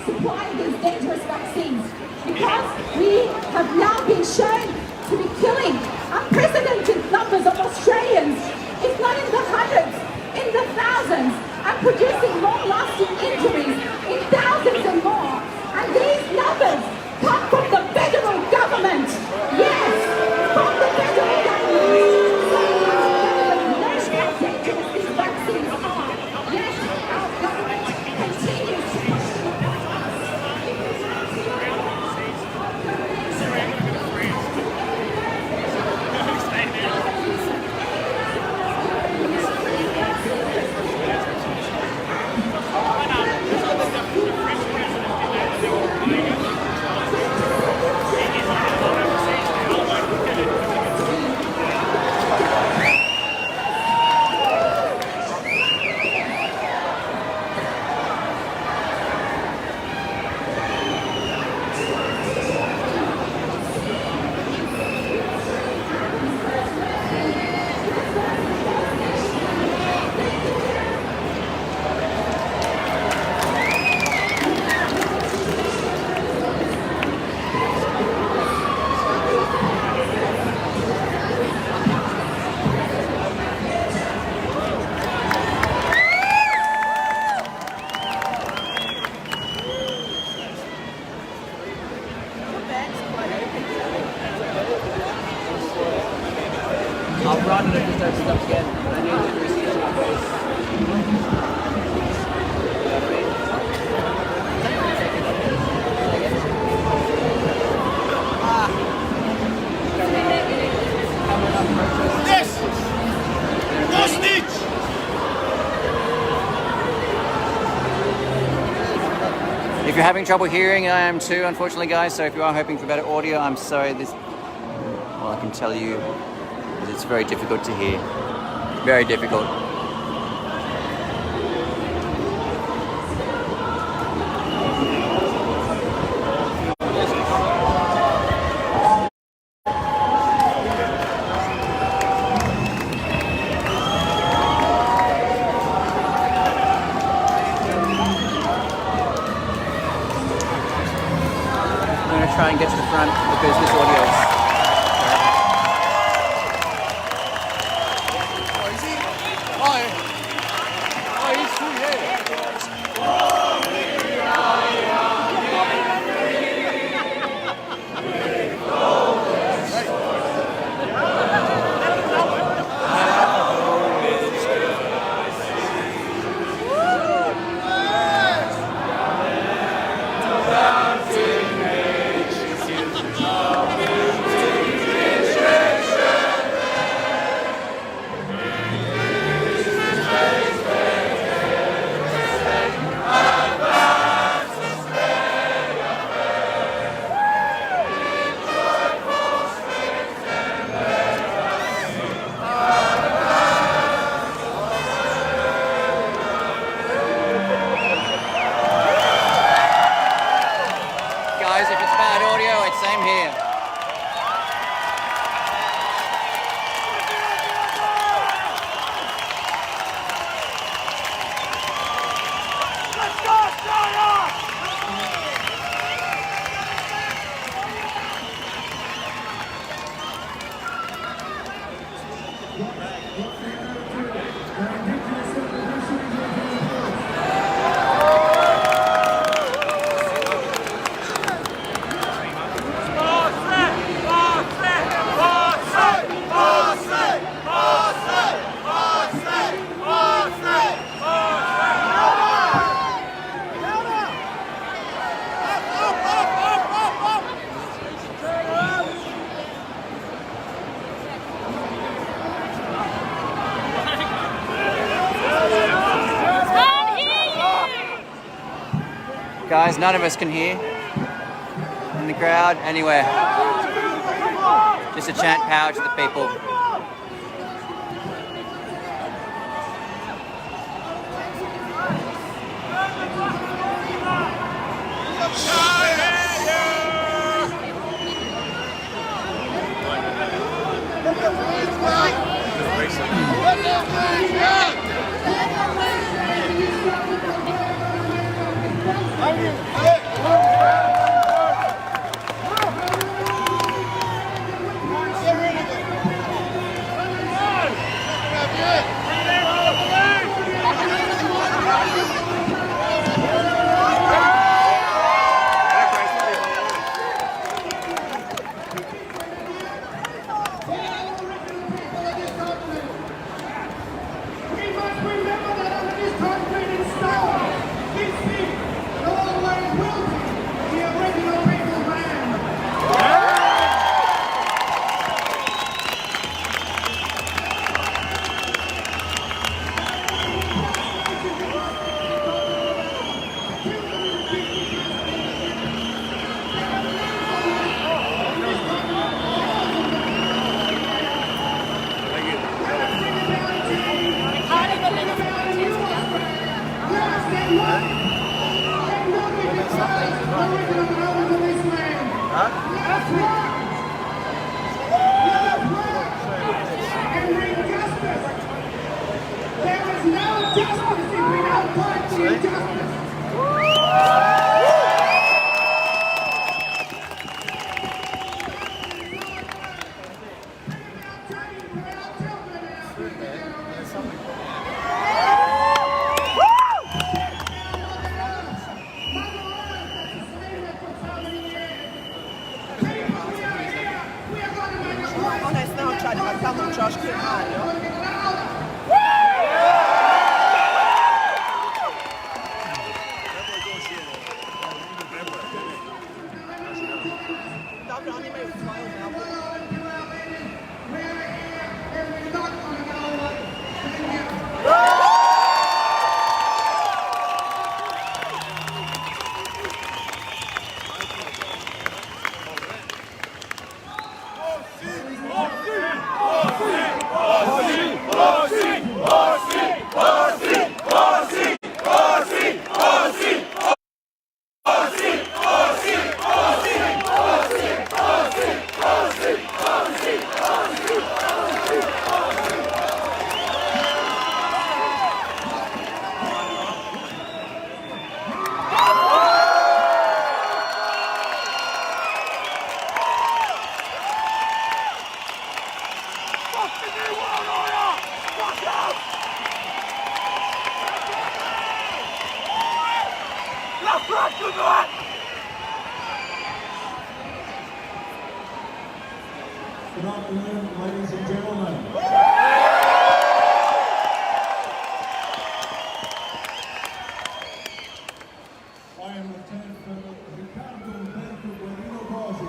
Supply these dangerous vaccines because we have now been shown to be killing unprecedented numbers of Australians, if not in the hundreds, in the thousands, and producing long-lasting injuries in thousands and more. And these numbers come from the federal government. Yes, from the federal government. Knows how dangerous these vaccines are. Yes, our government continues to I'll run and it just opens up again. I need to receive my face. Yes! No snitch! If you're having trouble hearing, I am too, unfortunately, guys. So if you are hoping for better audio, I'm sorry. Well, I can tell you that it's very difficult to hear. Very difficult. I'm going to try and get to the front because this audio is... guys. None of us can hear. In the crowd, anywhere. Just a chant power to the people. Good afternoon, ladies and gentlemen. I am Lieutenant Colonel Ricardo Humberto Guerrero Bossi.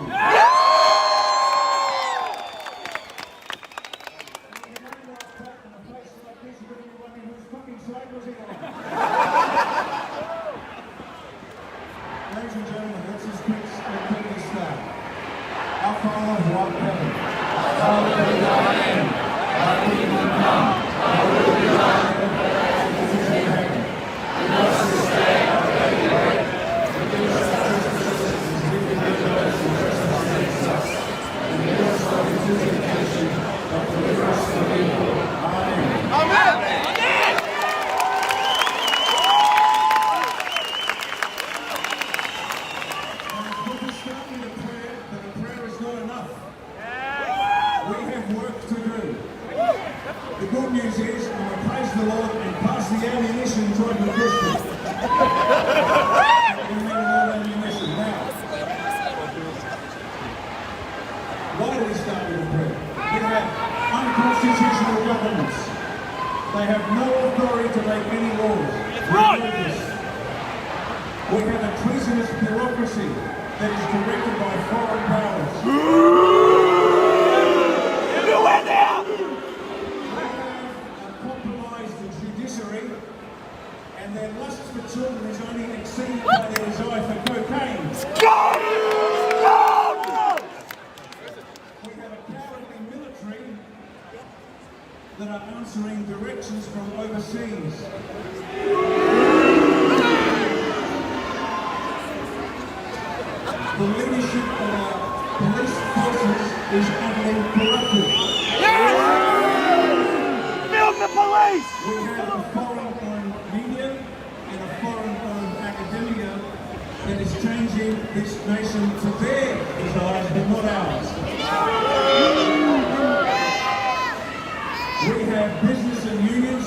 Ladies and gentlemen, let's just quickly start. Our Father who art in heaven, hallowed be thy name. Thy kingdom come, thy will be done in earth as it is in heaven. Give us this day our daily bread. Forgive us our trespasses, as we forgive those who trespass against us. And lead us not into temptation, but deliver us from evil. Amen. Amen. The good news is, I'm going to praise the Lord and pass the ammunition to the Christians. We need more ammunition now. Why do we start with a prayer? We have unconstitutional governments. They have no authority to make any laws. We have a treasonous bureaucracy that is directed by foreign powers. And their lust for children is only exceeded by their desire for cocaine. We have a cowardly military that are answering directions from overseas. The leadership of our police forces is utterly corrupted. Build the police! We have a foreign-owned media and a foreign-owned academia that is changing this nation to their desires, but not ours. We have business and unions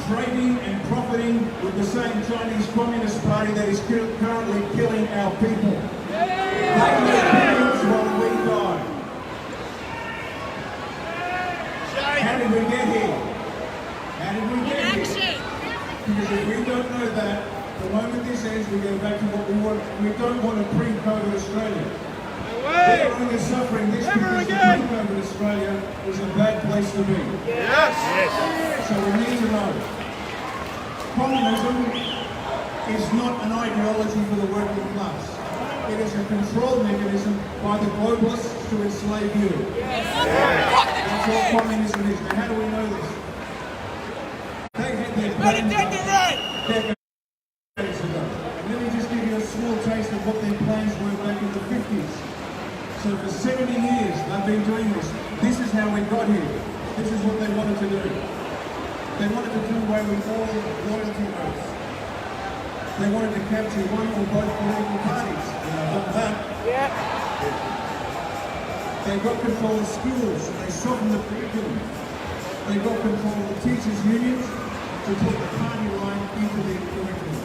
trading and profiting with the same Chinese Communist Party that is currently killing our people. They make billions while we die. How did we get here? How did we get here? Because if we don't know that, the moment this ends, we go back to what we want. We don't want a pre-COVID Australia. We're only suffering this because the pre-COVID Australia was a bad place to be. Yes! So we need to know. Communism is not an ideology for the working class. It is a control mechanism by the globalists to enslave you. That's what communism is. Now, how do we know this? They had their plans decades ago. And let me just give you a small taste of what their plans were back in the 50s. So for 70 years, they've been doing this. This is how we got here. This is what they wanted to do. They wanted to do away with all loyalty oaths. They wanted to capture one or both political parties. And they've done that. They got control of schools. They softened the curriculum. They got control of the teachers' unions to put the party line into the curriculum.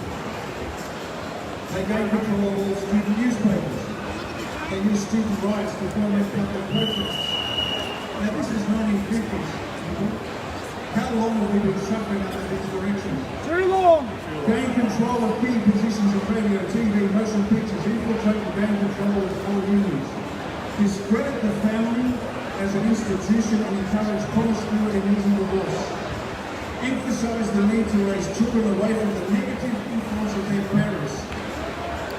They gained control of all student newspapers. They used student rights to foment public protests. Now this is 1950s. How long have we been suffering under these directions? Too long! Gain control of key positions in radio, TV, motion pictures, infiltrate and gain control of all unions. Discredit the family as an institution and encourage promiscuity and using divorce. Emphasize the need to raise children away from the negative influence of their parents.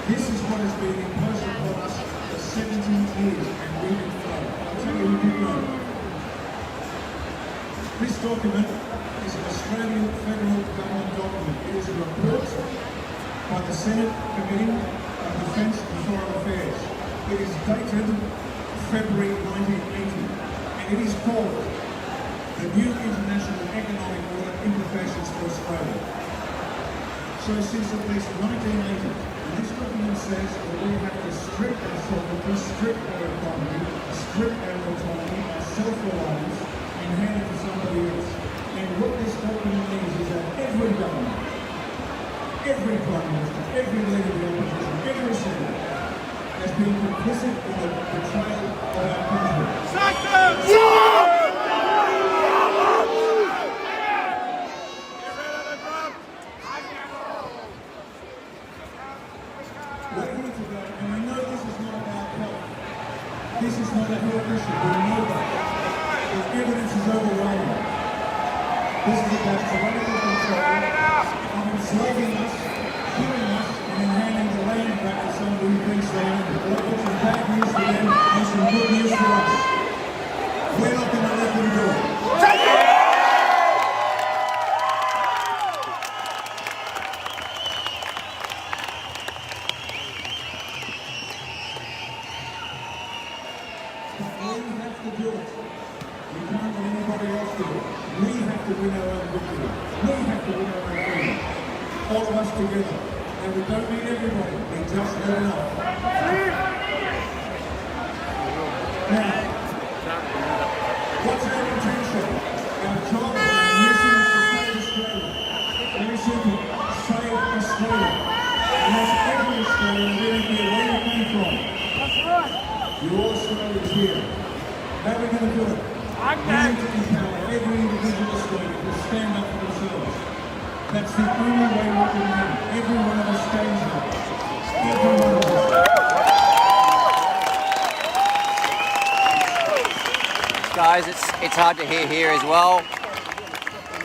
This is what has been imposed upon us for 17 years and we didn't know. I'll tell you who did know. This document is an Australian federal government document. It is a report by the Senate Committee on Defence and Foreign Affairs. It is dated February 1980 and it is called the New International Economic Order Implications for Australia. So since at least 1980, this document says that we have to strip our sovereignty, strip our economy, strip our autonomy, our self-reliance, and hand it to somebody else. And what this document means is that every government, every prime minister, every leader of the opposition, every senator has been complicit in the betrayal of our country. Sack them! We're here today, and we know this is not about health. This is not a health issue. We know that. The evidence is overwhelming. This is about tyrannical control of enslaving us, killing us, and then handing the land back to somebody who thinks they own it. Well, that's some bad news for them and some good news for us. We're not going to let them do it. All of us together. And we don't need everybody. We just need enough. Now, what's our intention? Our job and our mission is to save Australia. Very simple. Save Australia. And that's every Australian. We don't care where you came from. That's right. You're all Australians here. How are we going to do it? We need to empower every individual Australian to stand up for themselves. That's the only way we can win. Every one of us stands up. Every one of us. Guys, it's hard to hear here as well.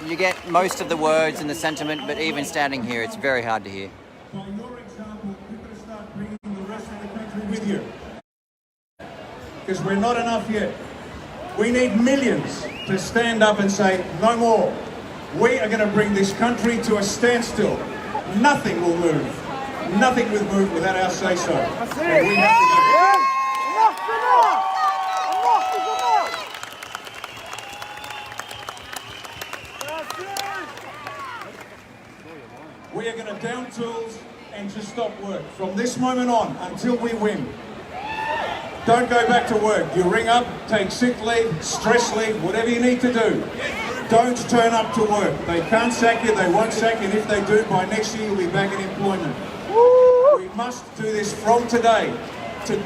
You get most of the words and the sentiment, but even standing here, it's very hard to hear. By your example, you've got to start bringing the rest of the country with you. Because we're not enough yet. We need millions to stand up and say, no more. We are going to bring this country to a standstill. Nothing will move. Nothing will move without our say-so. And we have to go. We are going to down tools and just stop work. From this moment on, until we win, don't go back to work. You ring up, take sick leave, stress leave, whatever you need to do. Don't turn up to work. They can't sack you, they won't sack you, and if they do, by next year you'll be back in employment. We must do this from today.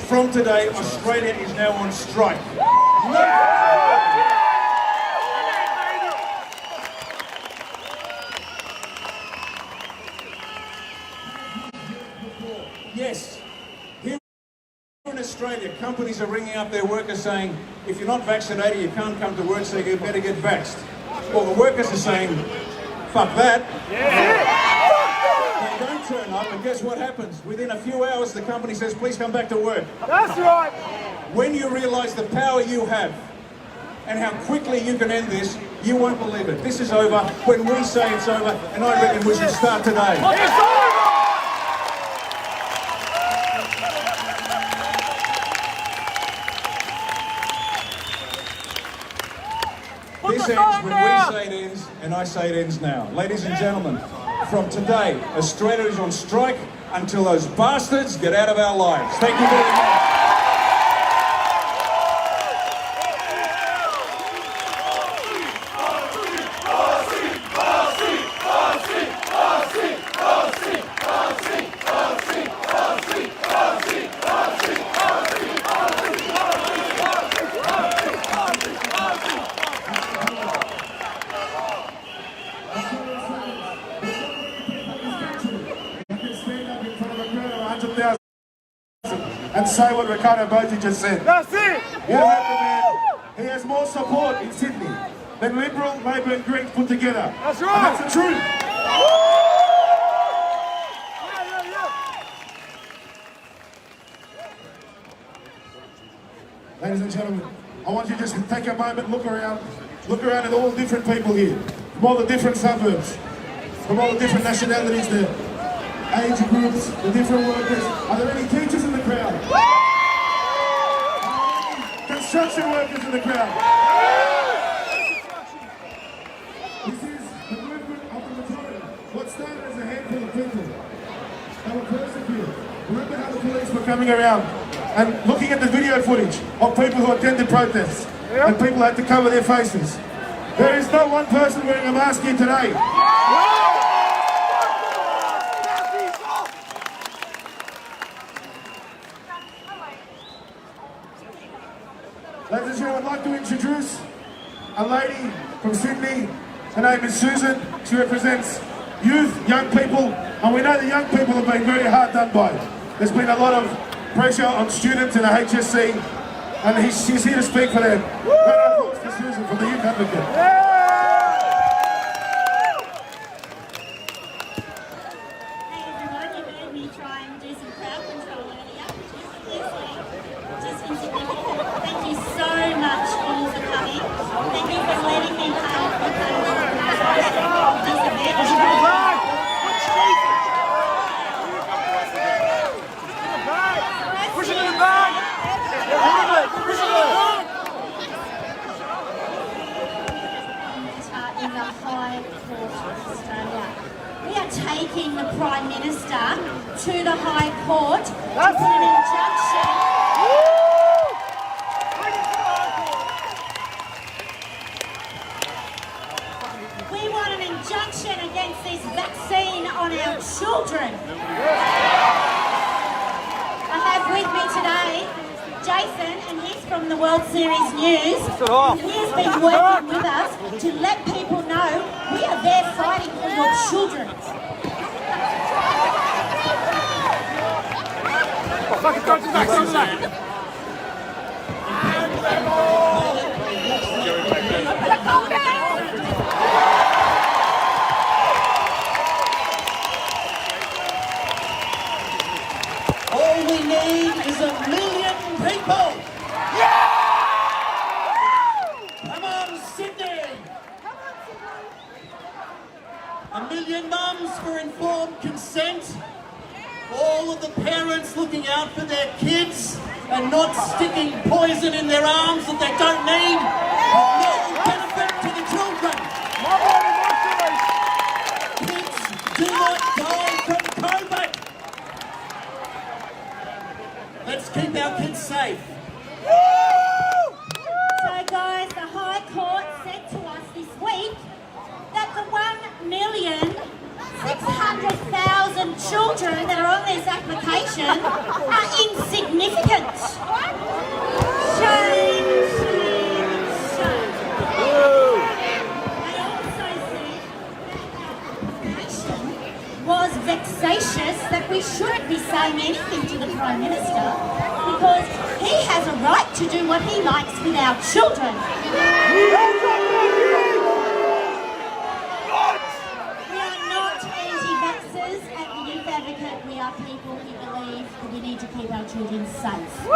From today, Australia is now on strike. Yes, here in Australia, companies are ringing up their workers saying, if you're not vaccinated, you can't come to work, so you better get vaxxed. Well, the workers are saying, fuck that. They don't turn up, and guess what happens? Within a few hours, the company says, please come back to work. That's right. When you realise the power you have, and how quickly you can end this, you won't believe it. This is over when we say it's over, and I reckon we should start today. It's over! This ends when we say it ends, and I say it ends now. Ladies and gentlemen, from today, Australia is on strike until those bastards get out of our lives. Thank you very much. And say what Ricardo Botti just said. That's it! You heard the man. He has more support in Sydney than Liberal, Labor and Greens put together. That's right! And that's the truth! Ladies and gentlemen, I want you to just take a moment, look around at all the different people here, from all the different suburbs, from all the different nationalities, the age groups, the different workers. Are there any teachers in the crowd? Construction workers in the crowd? This is the movement of the majority. What started as a handful of people that were persecuted. Remember how the police were coming around and looking at the video footage of people who attended protests and people had to cover their faces. There is no one person wearing a mask here today. Ladies and gentlemen, I'd like to introduce a lady from Sydney. Her name is Susan. She represents youth, young people, and we know the young people have been very hard done by. There's been a lot of pressure on students in the HSC, and she's here to speak for them. Round of applause for Susan from the Youth Advocate. Taking the Prime Minister to the High Court to put an injunction. We want an injunction against this vaccine on our children. I have with me today Jason, and he's from the World Series News. He has been working with us to let people know we are there fighting for your children. Fucking go to the back, go to the back. we need is 1 million people. Come on, Sydney. 1 million mums for informed consent. All of the parents looking out for their kids and not sticking poison in their arms that they don't need. No benefit to the children. Kids do not die from COVID. Let's keep our kids safe. So guys, the High Court said to us this week that the 1,600,000 children that are on this application are insignificant. Shame, shame, shame. They also said that our application was vexatious, that we shouldn't be saying anything to the Prime Minister because he has a right to do what he likes with our children. At the Youth Advocate, we are people who believe that we need to keep our children safe.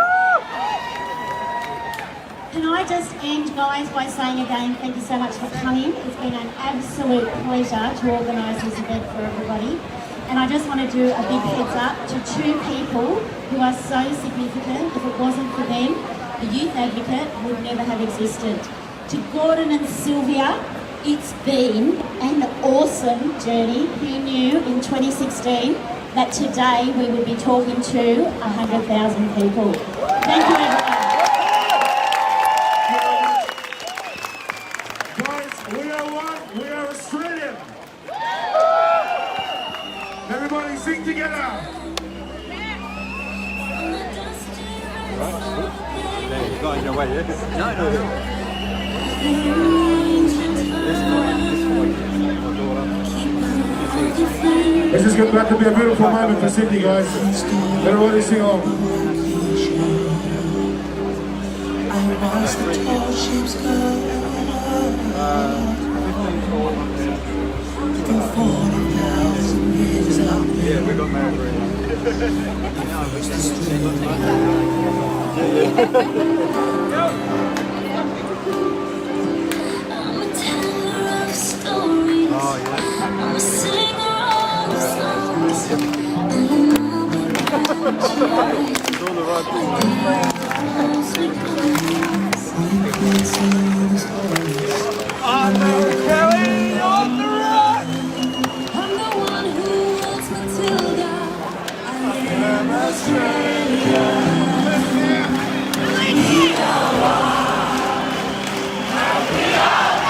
Can I just end, guys, by saying again, thank you so much for coming. It's been an absolute pleasure to organise this event for everybody. And I just want to do a big heads up to two people who are so significant. If it wasn't for them, the Youth Advocate would never have existed. To Gordon and Sylvia, it's been an awesome journey. Who knew in 2016 that today we would be talking to 100,000 people? Thank you, everyone. Guys, we are one, we are Australian. Everybody sing together. You're going your way, yeah? No. This is about to be a beautiful moment for Sydney, guys. Everybody sing on. Yeah, we got married. Oh, yeah. I'm a singer of songs. It's all the right I'm the Kelly on the road. I'm the one who wants Matilda. I am Australia. We are one. We are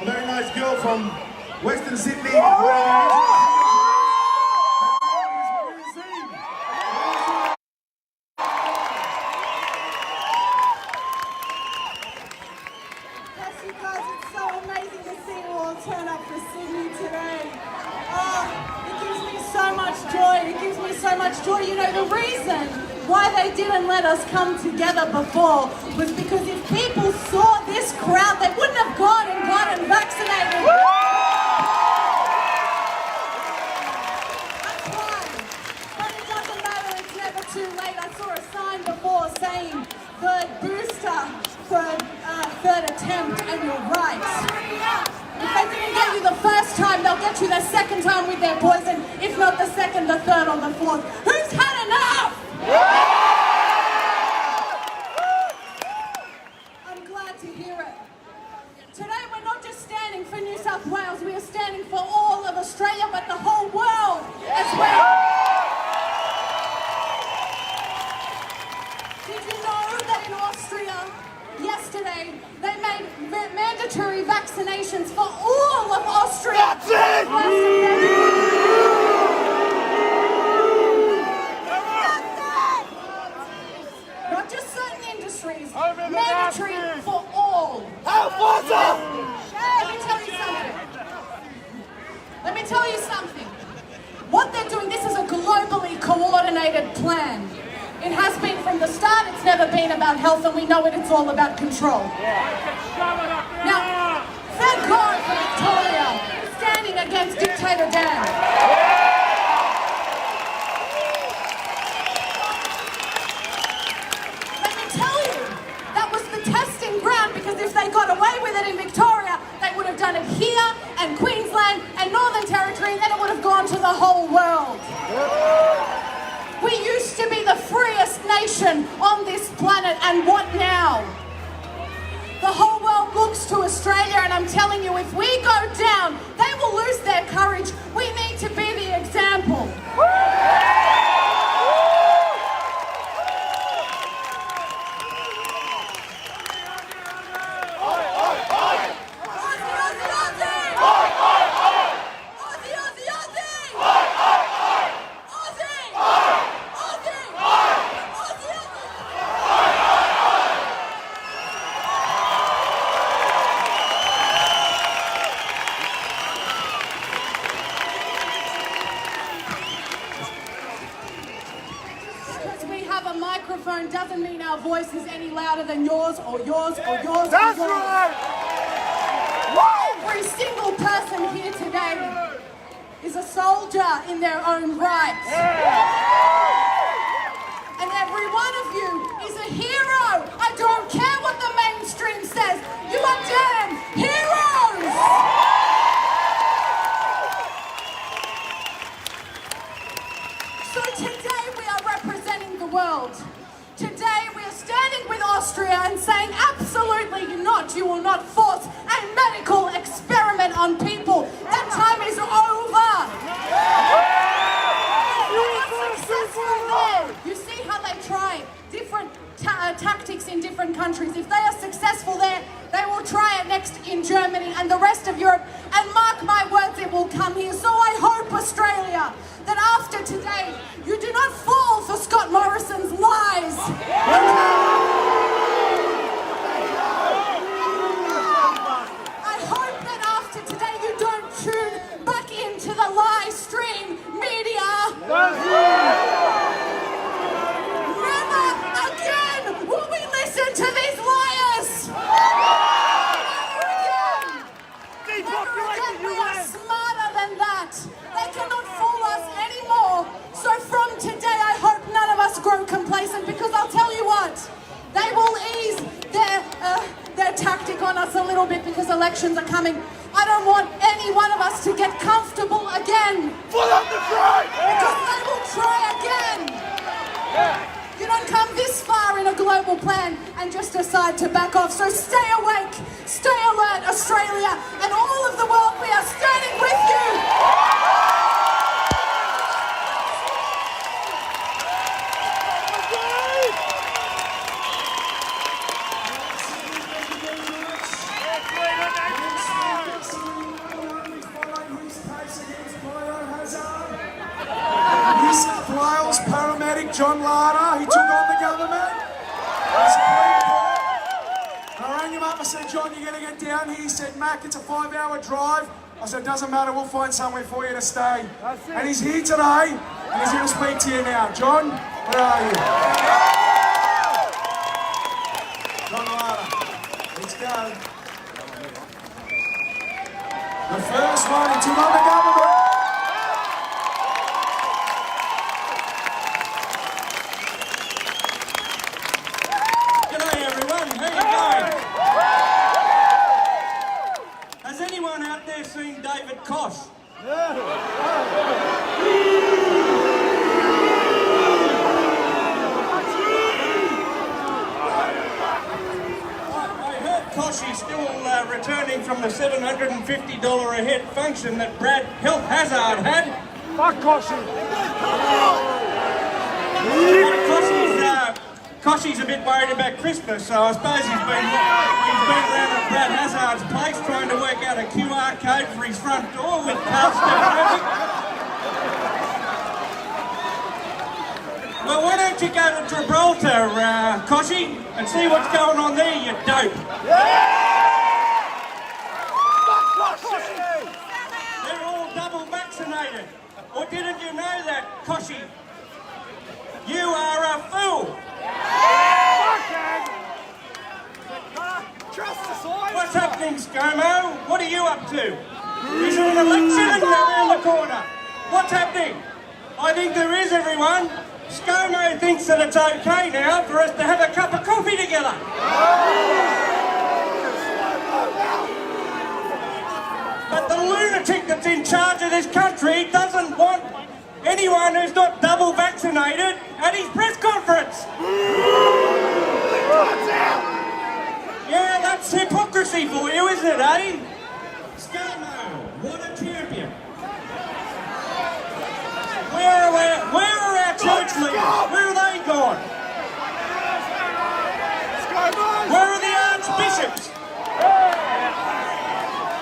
a very nice girl from Western Sydney. Yes, you guys, it's so amazing to see you all turn up for Sydney today. Oh, it gives me so much joy. It gives me so much joy. You know, the reason why they didn't let us come together before was because if people saw this crowd, they wouldn't have gone and gotten vaccinated. That's why. But it doesn't matter, it's never too late. I saw a sign before saying third booster, third attempt, and you're right. If they didn't get you the first time, they'll get you the second time with their poison. If not the second, the third, or the fourth. Who's had enough? I'm glad to hear it. Today we're not just standing for New South Wales, we are standing for all of Australia, but the whole world as well. Did you know that in Austria, yesterday, they made mandatory vaccinations for all of Austria? That's it! Not just certain industries, mandatory for all. Let me tell you something. What they're doing, this is a globally coordinated plan. It has been from the start, it's never been about health, and we know it's all about control. Now, thank God for Victoria standing against Dictator Dan. Let me tell you, that was the testing ground, because if they got away with it in Victoria, they would have done it here, and Queensland, and Northern Territory, and then it would have gone to the whole world. We used to be the freest nation on this planet, and what now? The whole world looks to Australia, and I'm telling you, if we go down, they will lose their courage. We need to be the example. Microphone doesn't mean our voice is any louder than yours or yours or yours. That's or yours. Right! Every single person here today is a soldier in their own right. And every one of you is a hero. I don't care what the mainstream says. You are damn heroes! So today we are representing the world. Today we are standing with Austria and saying absolutely not, you will not force a medical experiment on people. That time is over. You see how they try different tactics in different countries. If they are successful there, they will try it next in Germany and the rest of Europe. And mark my words, it will come here. So I hope, Australia, that after today, you do not fall for Scott Morrison's lies. I hope that after today, you don't tune back into the live stream media. Never again will we listen to these liars. Never again. We are smarter than that. They cannot fool us anymore. So from today, I hope none of us grow complacent, because I'll tell you what, they will ease their tactic on us a little bit because elections are coming. I don't want any one of us to get comfortable again. Full up the try! Because they will try again. Yeah. You don't come this far in a global plan and just decide to back off. So stay awake, stay alert, Australia, and all of the world, we are standing with you. week, John Larder, he took on the government. I rang him up, I said, John, you're going to get down here. He said, Mac, it's a 5-hour drive. I said, doesn't matter, we'll find somewhere for you to stay. And he's here today, and he's going to speak to you now. John, where are you? John Larder, let's go. The first one, he took on the government. G'day everyone, how you going? Has anyone out there seen David Koch? I heard Kochie's still returning from the $750 a head function that Brad Health Hazard had. Fuck Kochie! Kochie's a bit worried about Christmas, so I suppose he's been around at Brad Hazard's place trying to work out a QR code for his front door with cars traffic. Well, why don't you go to Gibraltar, Kochie, and see what's going on there, you dope. They're all double vaccinated. Or didn't you know that, Kochie? You are a fool. What's happening, ScoMo? What are you up to? Is there an election around the corner? What's happening? I think there is, everyone. ScoMo thinks that it's okay now for us to have a cup of coffee together. But the lunatic that's in charge of this country doesn't want anyone who's not double vaccinated at his press conference. Yeah, that's hypocrisy for you, isn't it, eh? ScoMo, what a champion. Where are our church leaders? Where are they gone? Where are the archbishops?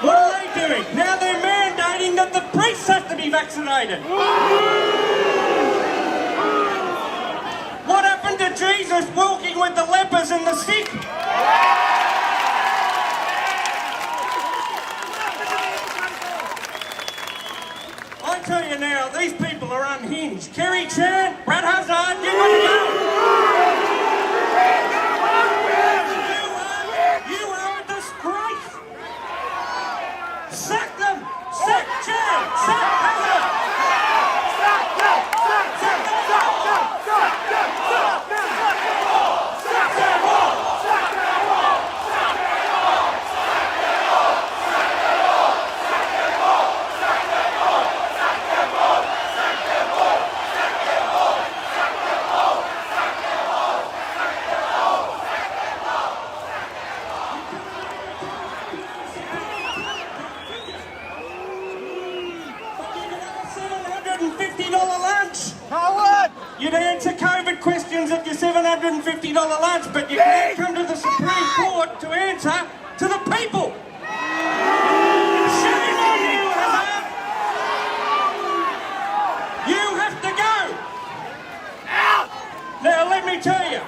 What are they doing? Now they're mandating that the priests have to be vaccinated. What happened to Jesus walking with the lepers and the sick? I tell you now, these people are unhinged. Kerry Chan, Brad Hazard, you want to go? You are a disgrace. Sack them. Sack Chan. Sack Hazard. Sack them. Sack them. Sack them. Sack them. Sack them all. Sack them all. Sack them all. Sack them all. Sack them all. Sack them all. Sack them all. Sack them all. Sack them all. Sack them all. Sack them all. Sack them all. Sack them all. $750 lunch. Howard! You'd answer COVID questions at your $750 lunch, but you can't come to the Supreme Court to answer to the people. Shame on you, Hazard! You have to go. Out! Now let me tell you,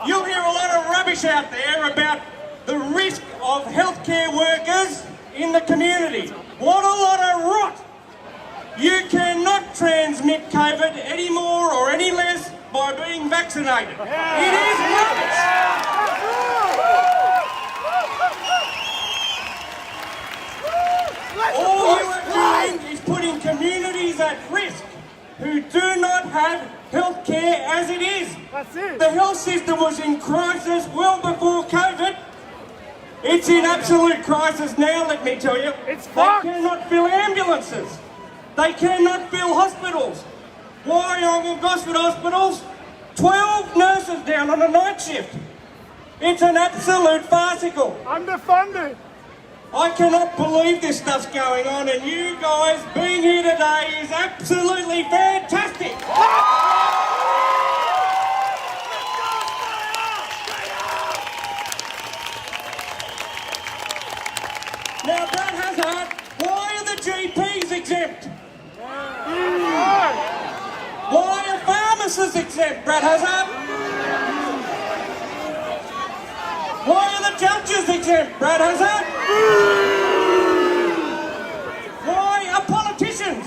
you'll hear a lot of rubbish out there about the risk of healthcare workers in the community. What a lot of rot! You cannot transmit COVID any more or any less by being vaccinated. It is rubbish. All you are doing is putting communities at risk who do not have health care as it is. That's it. The health system was in crisis well before COVID. It's in absolute crisis now, let me tell you. They cannot fill ambulances. They cannot fill hospitals. Why on Gosford hospitals? 12 nurses down on a night shift. It's an absolute farcical. Underfunded. I cannot believe this stuff's going on, and you guys being here today is absolutely fantastic. Now, Brad Hazard, why are the GPs exempt? Why are pharmacists nurses exempt, Brad Hazard? Why are the judges exempt, Brad Hazard? Why are politicians?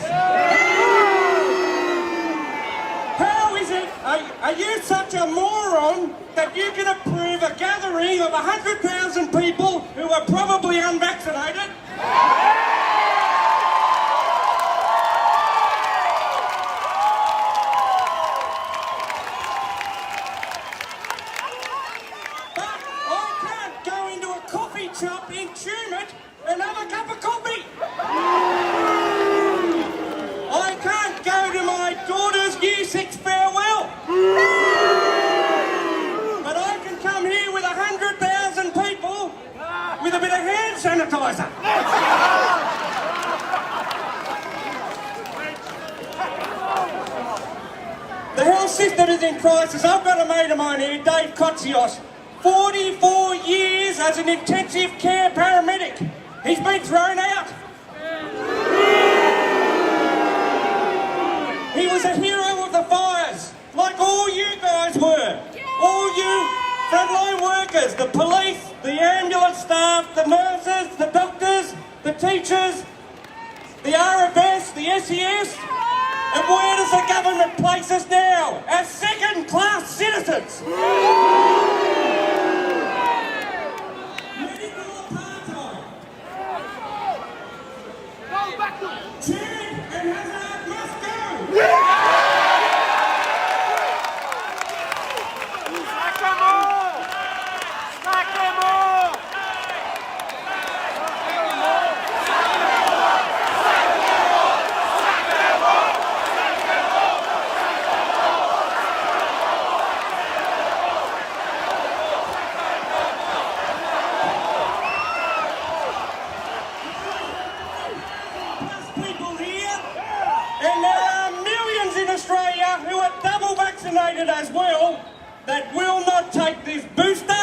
How is it, are you such a moron that you can approve a gathering of 100,000 people who are probably unvaccinated? Shop in Tumut and have a cup of coffee. I can't go to my daughter's Year 6 farewell. But I can come here with 100,000 people with a bit of hand sanitizer. The health system is in crisis. I've got a mate of mine here, Dave Kotsios. 44 years as an intensive care paramedic. He's been thrown out. He was a hero of the fires, like all you guys were. All you frontline workers, the police, the ambulance staff, the nurses, the doctors, the teachers, the RFS, the SES. And where does the government place us now? As second-class citizens. Chad and Hazard must go! Sack them all! Sack them all! Australia who are double vaccinated as well that will not take this booster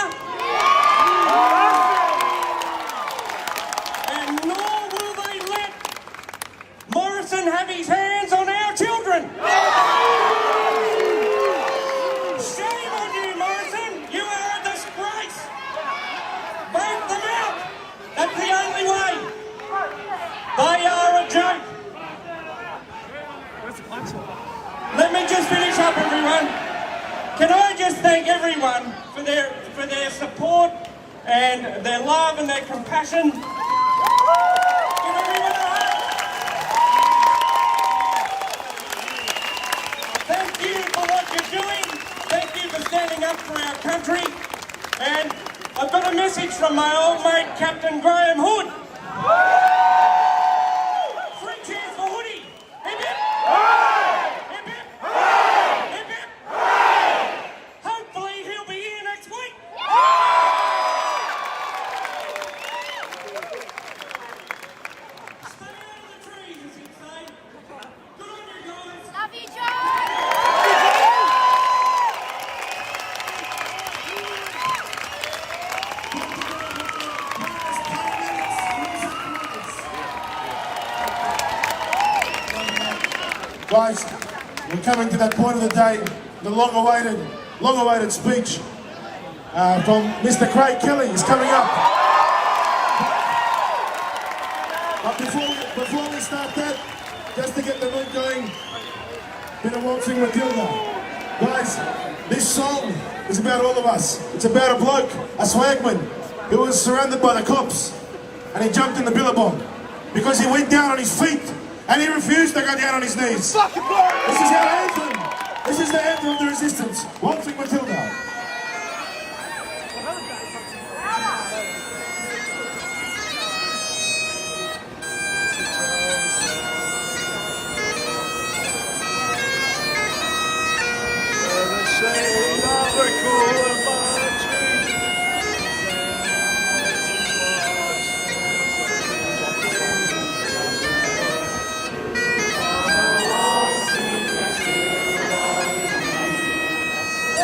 and nor will they let Morrison have his hands on our children. Shame on you, Morrison. You are a disgrace. Vote them out. That's the only way. They are a joke. Let me just finish up, everyone. Can I just thank everyone for their support and their love and their compassion. Give everyone a hand. Thank you for what you're doing. Thank you for standing up for our country. And I've got a message from my old mate, Captain Graham Hood. Three cheers for Hoodie. Hip hip. Hip hip. Hip hip. Hopefully he'll be here next week. Stay out of the trees, as he'd say. Good on you guys. Love you, John. Guys, we're coming to that point of the day, the long-awaited speech from Mr. Craig Kelly is coming up. But before we start that, just to get the mood going, bit of waltzing Matilda. Guys, this song is about all of us. It's about a bloke, a swagman, who was surrounded by the cops, and he jumped in the billabong because he went down on his feet. And he refused to go down on his knees. This is our anthem. This is the anthem of the resistance. Waltzing Matilda.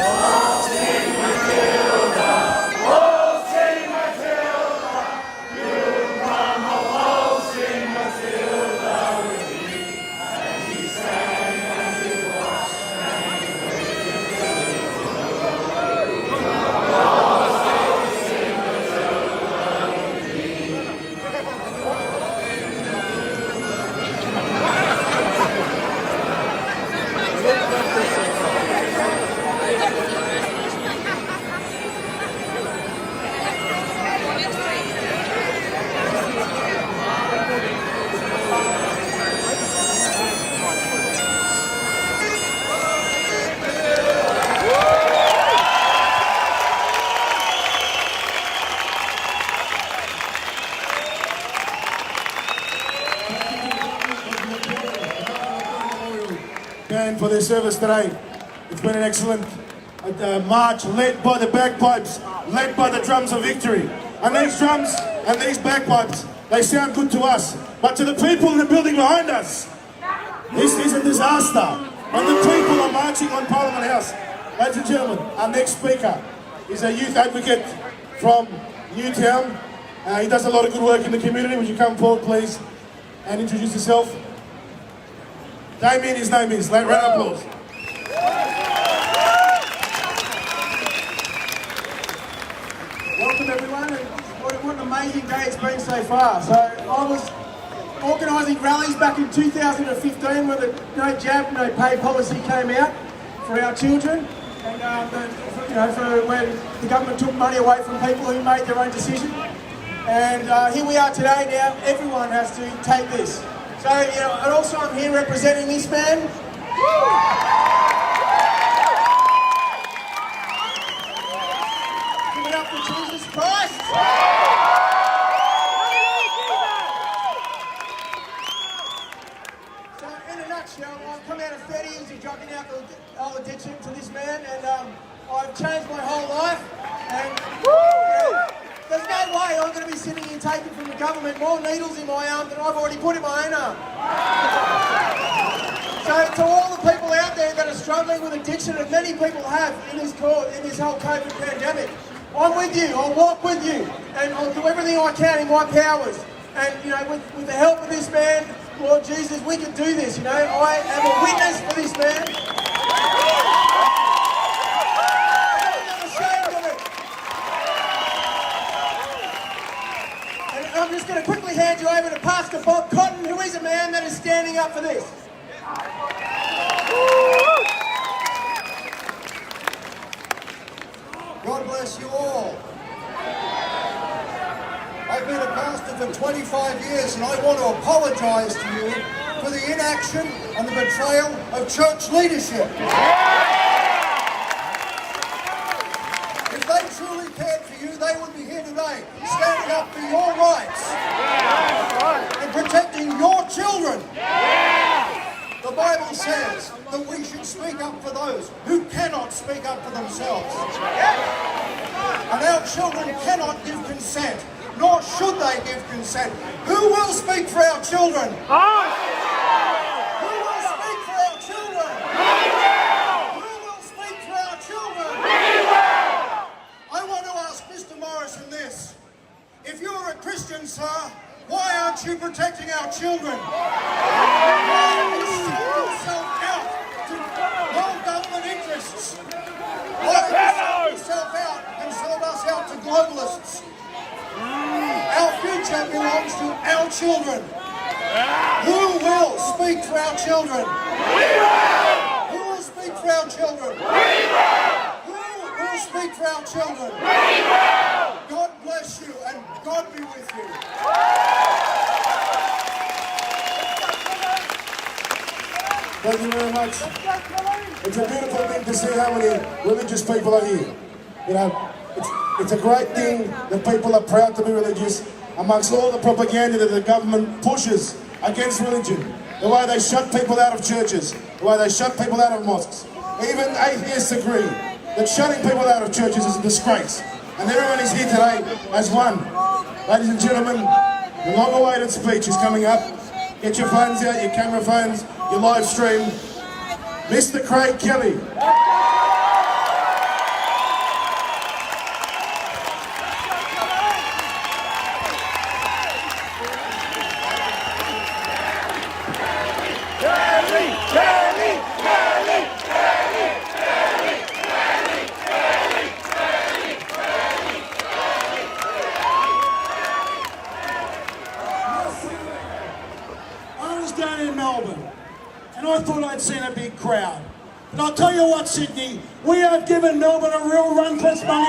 Oh! band for their service today. It's been an excellent march led by the bagpipes, led by the drums of victory. And these drums and these bagpipes, they sound good to us, but to the people in the building behind us, this is a disaster. And the people are marching on Parliament House. Ladies and gentlemen, our next speaker is a youth advocate from Newtown. He does a lot of good work in the community. Would you come forward, please, and introduce yourself? Damien, his name is. Round of applause. Welcome everyone, and what an amazing day it's been so far. So I was organising rallies back in 2015 when the no jab, no pay policy came out for our children, and for when the government took money away from people who made their own decision. And here we are today. Now everyone has to take this. So and also I'm here representing this man. Give it up for Jesus Christ. So in a nutshell, I've come out of 30 years of drugging out the old addiction to this man, and I've changed my whole life. And there's no way I'm going to be sitting here taking from the government more needles in my arm than I've already put in my own arm. So to all the people out there that are struggling with addiction, and many people have in this whole COVID pandemic, I'm with you, I'll walk with you, and I'll do everything I can in my powers. And with the help of this man, Lord Jesus, we can do this, I am a witness for this man. I'm just going to quickly hand you over to Pastor Bob Cotton, who is a man that is standing up for this. God bless you all. I've been a pastor for 25 years, and I want to apologise to you for the inaction and the betrayal of church leadership. If they truly cared for you, they would be here today, standing up for your rights and protecting your children. The Bible says that we should speak up for those who cannot speak up for themselves. And our children cannot give consent, nor should they give consent. Who will speak for our children? Who will speak for our children? Who will speak for our children? I want to ask Mr. Morrison this. If you're a Christian, sir, why aren't you protecting our children? Why have you sold yourself out to non-government interests? Why have you sold yourself out and sold us out to globalists? Our future belongs to our children. Who will speak for our children? We will! Who will speak for our children? We will! Who will speak for our children? We will! God bless you and God be with you. Thank you very much. It's a beautiful thing to see how many religious people are here. It's a great thing that people are proud to be religious amongst all the propaganda that the government pushes against religion. The way they shut people out of churches, the way they shut people out of mosques. Even atheists agree that shutting people out of churches is a disgrace. And everyone is here today as one. Ladies and gentlemen, the long-awaited speech is coming up. Get your phones out, your camera phones, your live stream. Mr. Craig Kelly. I thought I'd seen a big crowd. But I'll tell you what, Sydney, we have given Melbourne a real run for its money.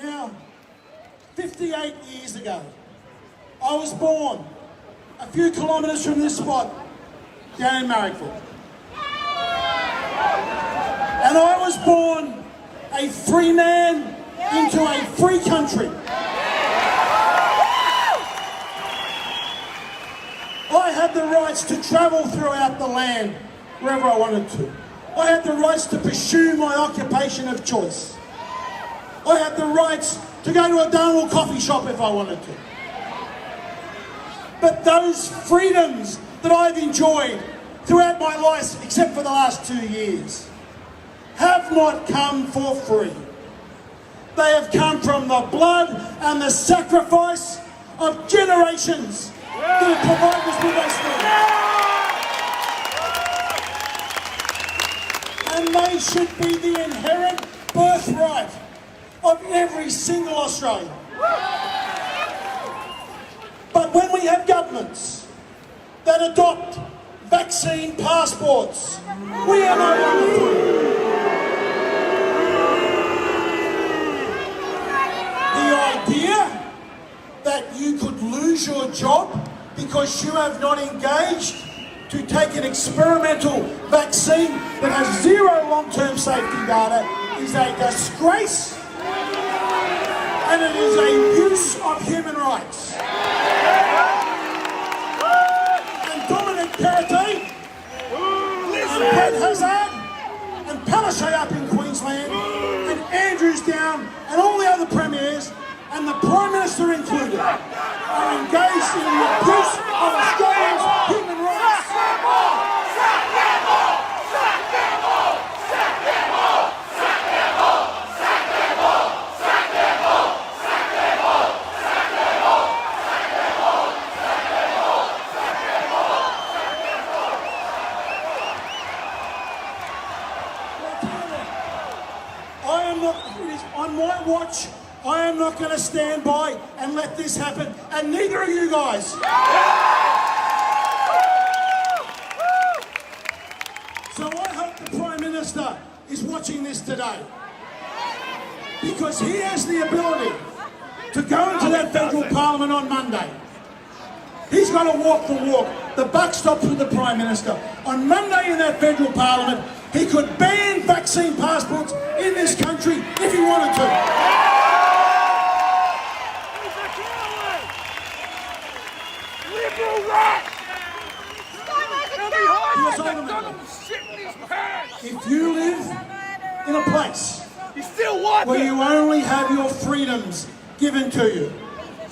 Now, 58 years ago, I was born a few kilometres from this spot, down in Marrickville. And I was born a free man into a free country. had the rights to travel throughout the land wherever I wanted to. I had the rights to pursue my occupation of choice. I had the rights to go to a Darwin coffee shop if I wanted to. But those freedoms that I've enjoyed throughout my life, except for the last 2 years, have not come for free. They have come from the blood and the sacrifice of generations that have provided us with those freedoms. And they should be the inherent birthright of every single Australian. But when we have governments that adopt vaccine passports, we are no longer free. The idea that you could lose your job because you have not engaged to take an experimental vaccine that has zero long-term safety data is a disgrace, and it is a use of human rights. And Dominic Perrottet, and Brett Hazard, and Palaszczuk up in Queensland, and Andrews down, and all the other premiers, and the Prime Minister included, are engaged in the abuse of Australians' human rights. On my watch, I am not going to stand by and let this happen, and neither are you guys. So I hope the Prime Minister is watching this today, because he has the ability to go into that federal parliament on Monday. He's got to walk the walk. The buck stops with the Prime Minister. On Monday in that federal parliament, he could ban vaccine passports in this country if he wanted to. Liberal rat! If you live in a place where you only have your freedoms given to you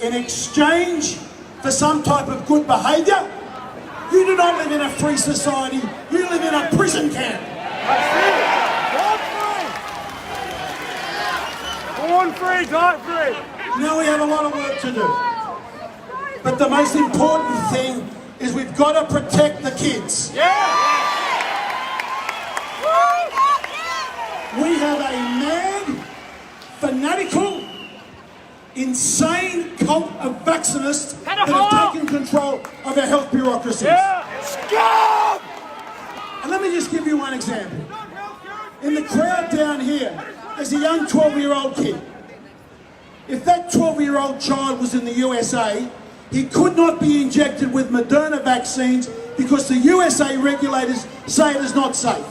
in exchange for some type of good behaviour, you do not live in a free society, you live in a prison camp. Born free, die free. Now we have a lot of work to do. But the most important thing is we've got to protect the kids. We have a mad, fanatical, insane cult of vaccinists that have taken control of our health bureaucracies. And let me just give you one example. In the crowd down here, there's a young 12-year-old kid. If that 12-year-old child was in the USA, he could not be injected with Moderna vaccines because the USA regulators say it is not safe.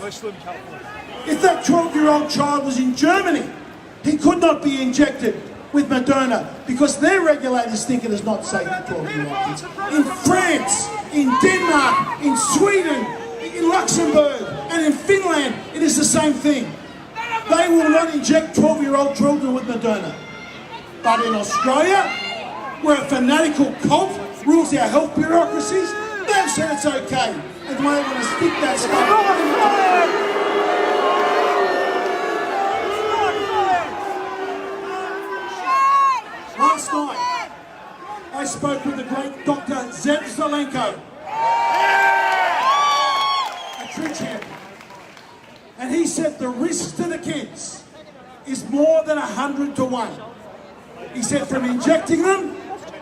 If that 12-year-old child was in Germany, he could not be injected with Moderna because their regulators think it is not safe for 12-year-old kids. In France, in Denmark, in Sweden, in Luxembourg, and in Finland, it is the same thing. They will not inject 12-year-old children with Moderna. But in Australia, where a fanatical cult rules our health bureaucracies, they've said it's okay. And they want to stick that stuff. Last night, I spoke with the great Dr. Zev Zelenko, a true champion. And he said the risk to the kids is more than 100 to 1. He said from injecting them,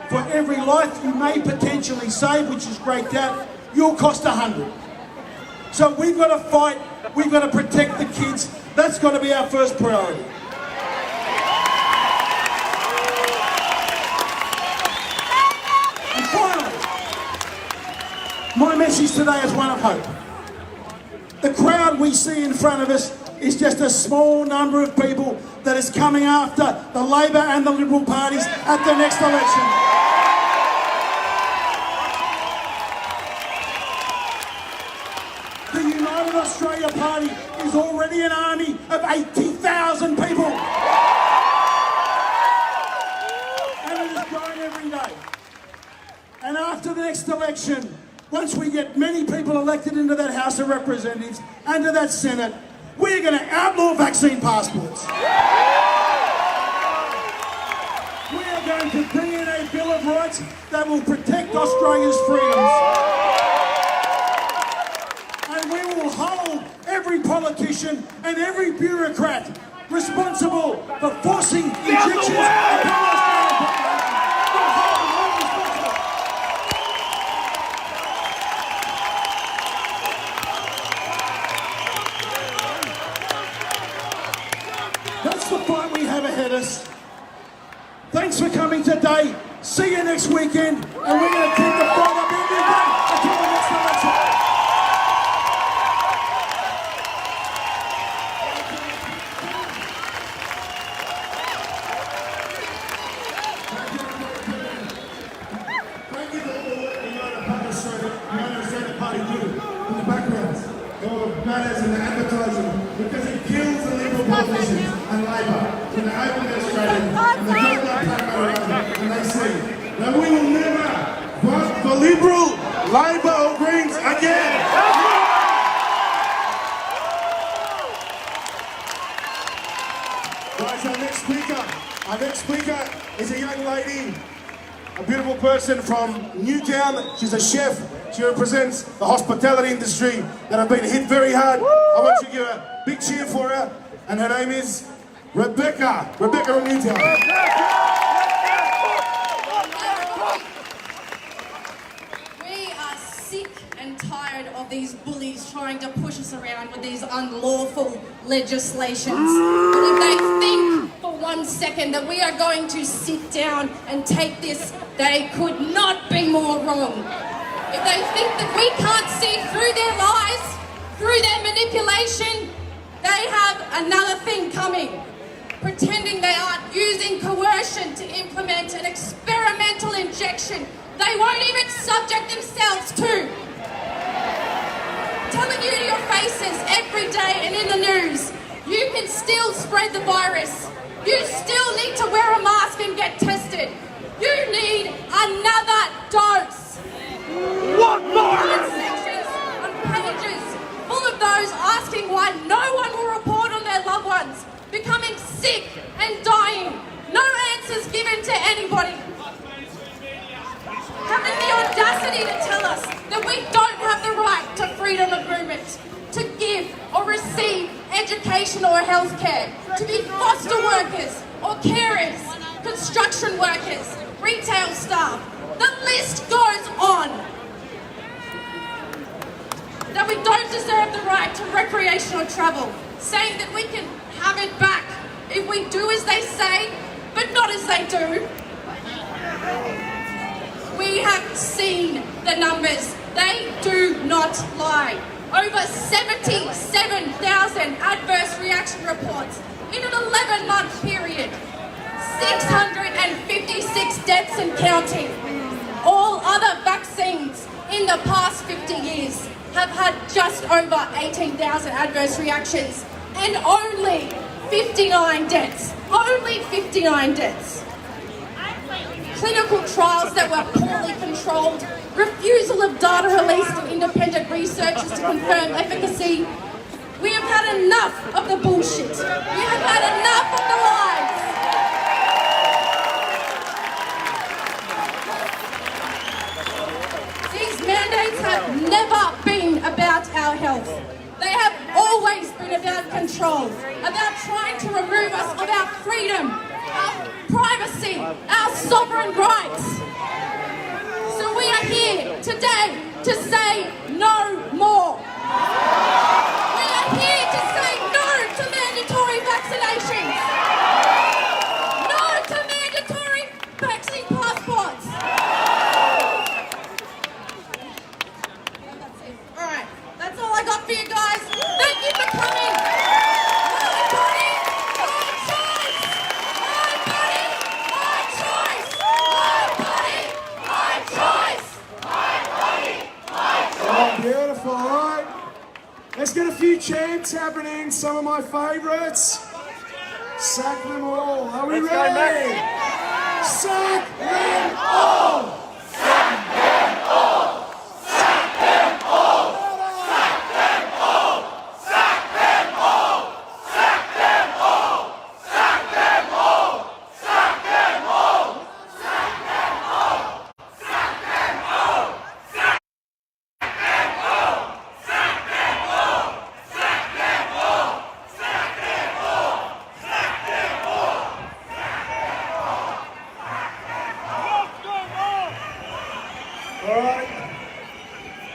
for every life you may potentially save, which is great that, you'll cost 100. So we've got to fight, we've got to protect the kids. That's got to be our first priority. And finally, my message today is one of hope. The crowd we see in front of us is just a small number of people that is coming after the Labor and the Liberal parties at the next election. already an army of 80,000 people. And it is growing every day. And after the next election, once we get many people elected into that House of Representatives and to that Senate, we're going to outlaw vaccine passports. We are going to bring in a Bill of Rights that will protect Australia's freedoms. And we will hold every politician and every bureaucrat responsible for forcing injections upon the Australian population. We'll hold them all responsible. That's the fight we have ahead of us. Thanks for coming today. See you next weekend, and we're going to keep the fight up every day until the next election. Thank you for all the work the United Australia Party do in the backgrounds, all the banners and the advertising, because it kills the Liberal politicians and Labor when they open the Australian and they don't like and they say that we will never vote for Liberal, Labor or Greens again. Guys, our next speaker is a young lady, a beautiful person from Newtown. She's a chef. She represents the hospitality industry that have been hit very hard. I want you to give a big cheer for her. And her name is Rebecca. Rebecca from Newtown. We are sick and tired of these bullies trying to push us around with these unlawful legislations. But if they think for 1 second that we are going to sit down and take this, they could not be more wrong. If they think that we can't see through their lies, through their manipulation, they have another thing coming. Pretending they aren't using coercion to implement an experimental injection they won't even subject themselves to. Telling you to your faces every day and in the news, you can still spread the virus. You still need to wear a mask and get tested. You need another dose. What more? Sections on pages full of those asking why no one will report on their loved ones becoming sick and dying. No answers given to anybody. Having the audacity to tell us that we don't have the right to freedom of movement, to give or receive education or healthcare, to be foster workers or carers, construction workers, retail staff. The list goes on. That we don't deserve the right to recreational travel, saying that we can have it back if we do as they say, but not as they do. We have seen the numbers. They do not lie. Over 77,000 adverse reaction reports in an 11-month period. 656 deaths and counting. All other vaccines in the past 50 years have had just over 18,000 adverse reactions and only 59 deaths. Only 59 deaths. Clinical trials that were poorly controlled, refusal of data released to independent researchers to confirm efficacy. We have had enough of the bullshit. We have had enough of the lies. These mandates have never been about our health. They have always been about control, about trying to remove us of our freedom, our privacy, our sovereign rights. So we are here today to say no more. We are here to say no to mandatory vaccinations. No to mandatory vaccine passports. Alright, that's all I got for you guys. Thank you for coming. My body, my choice. My body, my choice. My body, my choice. My body, my choice. chants happening, some of my favourites. Sack them all. Are we Let's go, ready? Max. Sack them all!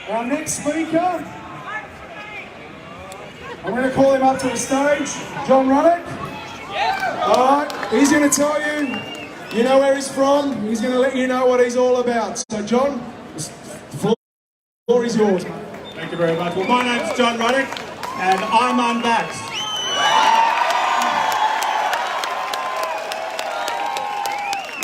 Our next speaker, I'm going to call him up to the stage, John Ruddock. Alright, he's going to tell you, you know where he's from, he's going to let you know what he's all about. So John, the floor is yours. Thank you very much. Well, my name's John Ruddock, and I'm unvaxxed.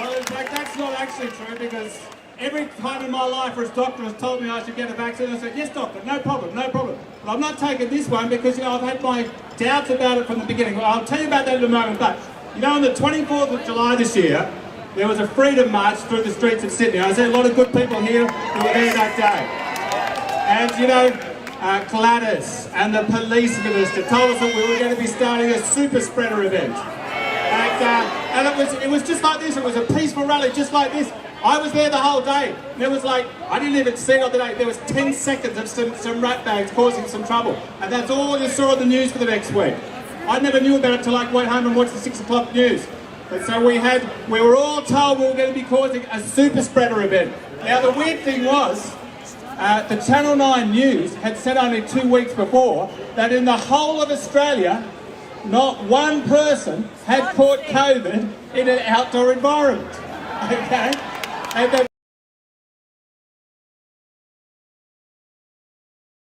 Well, in fact, that's not actually true, because every time in my life where a doctor has told me I should get a vaccine, I said, yes doctor, no problem, no problem. But I've not taken this one because, you know, I've had my doubts about it from the beginning. Well, I'll tell you about that in a moment, but, you know, on the 24th of July this year, there was a freedom march through the streets of Sydney. I see a lot of good people here who were there that day. And, you know, Gladys and the police minister told us that we were going to be starting a super spreader event. And it was just like this, it was a peaceful rally just like this. I was there the whole day. There was like, I didn't even see it on the day, there was 10 seconds of some rat bags causing some trouble. And that's all you saw on the news for the next week. I never knew about it till I went home and watched the 6 o'clock news. But so we were all told we were going to be causing a super spreader event. Now the weird thing was, the Channel 9 News had said only 2 weeks before that in the whole of Australia, not one person had caught COVID in an outdoor environment. Okay? And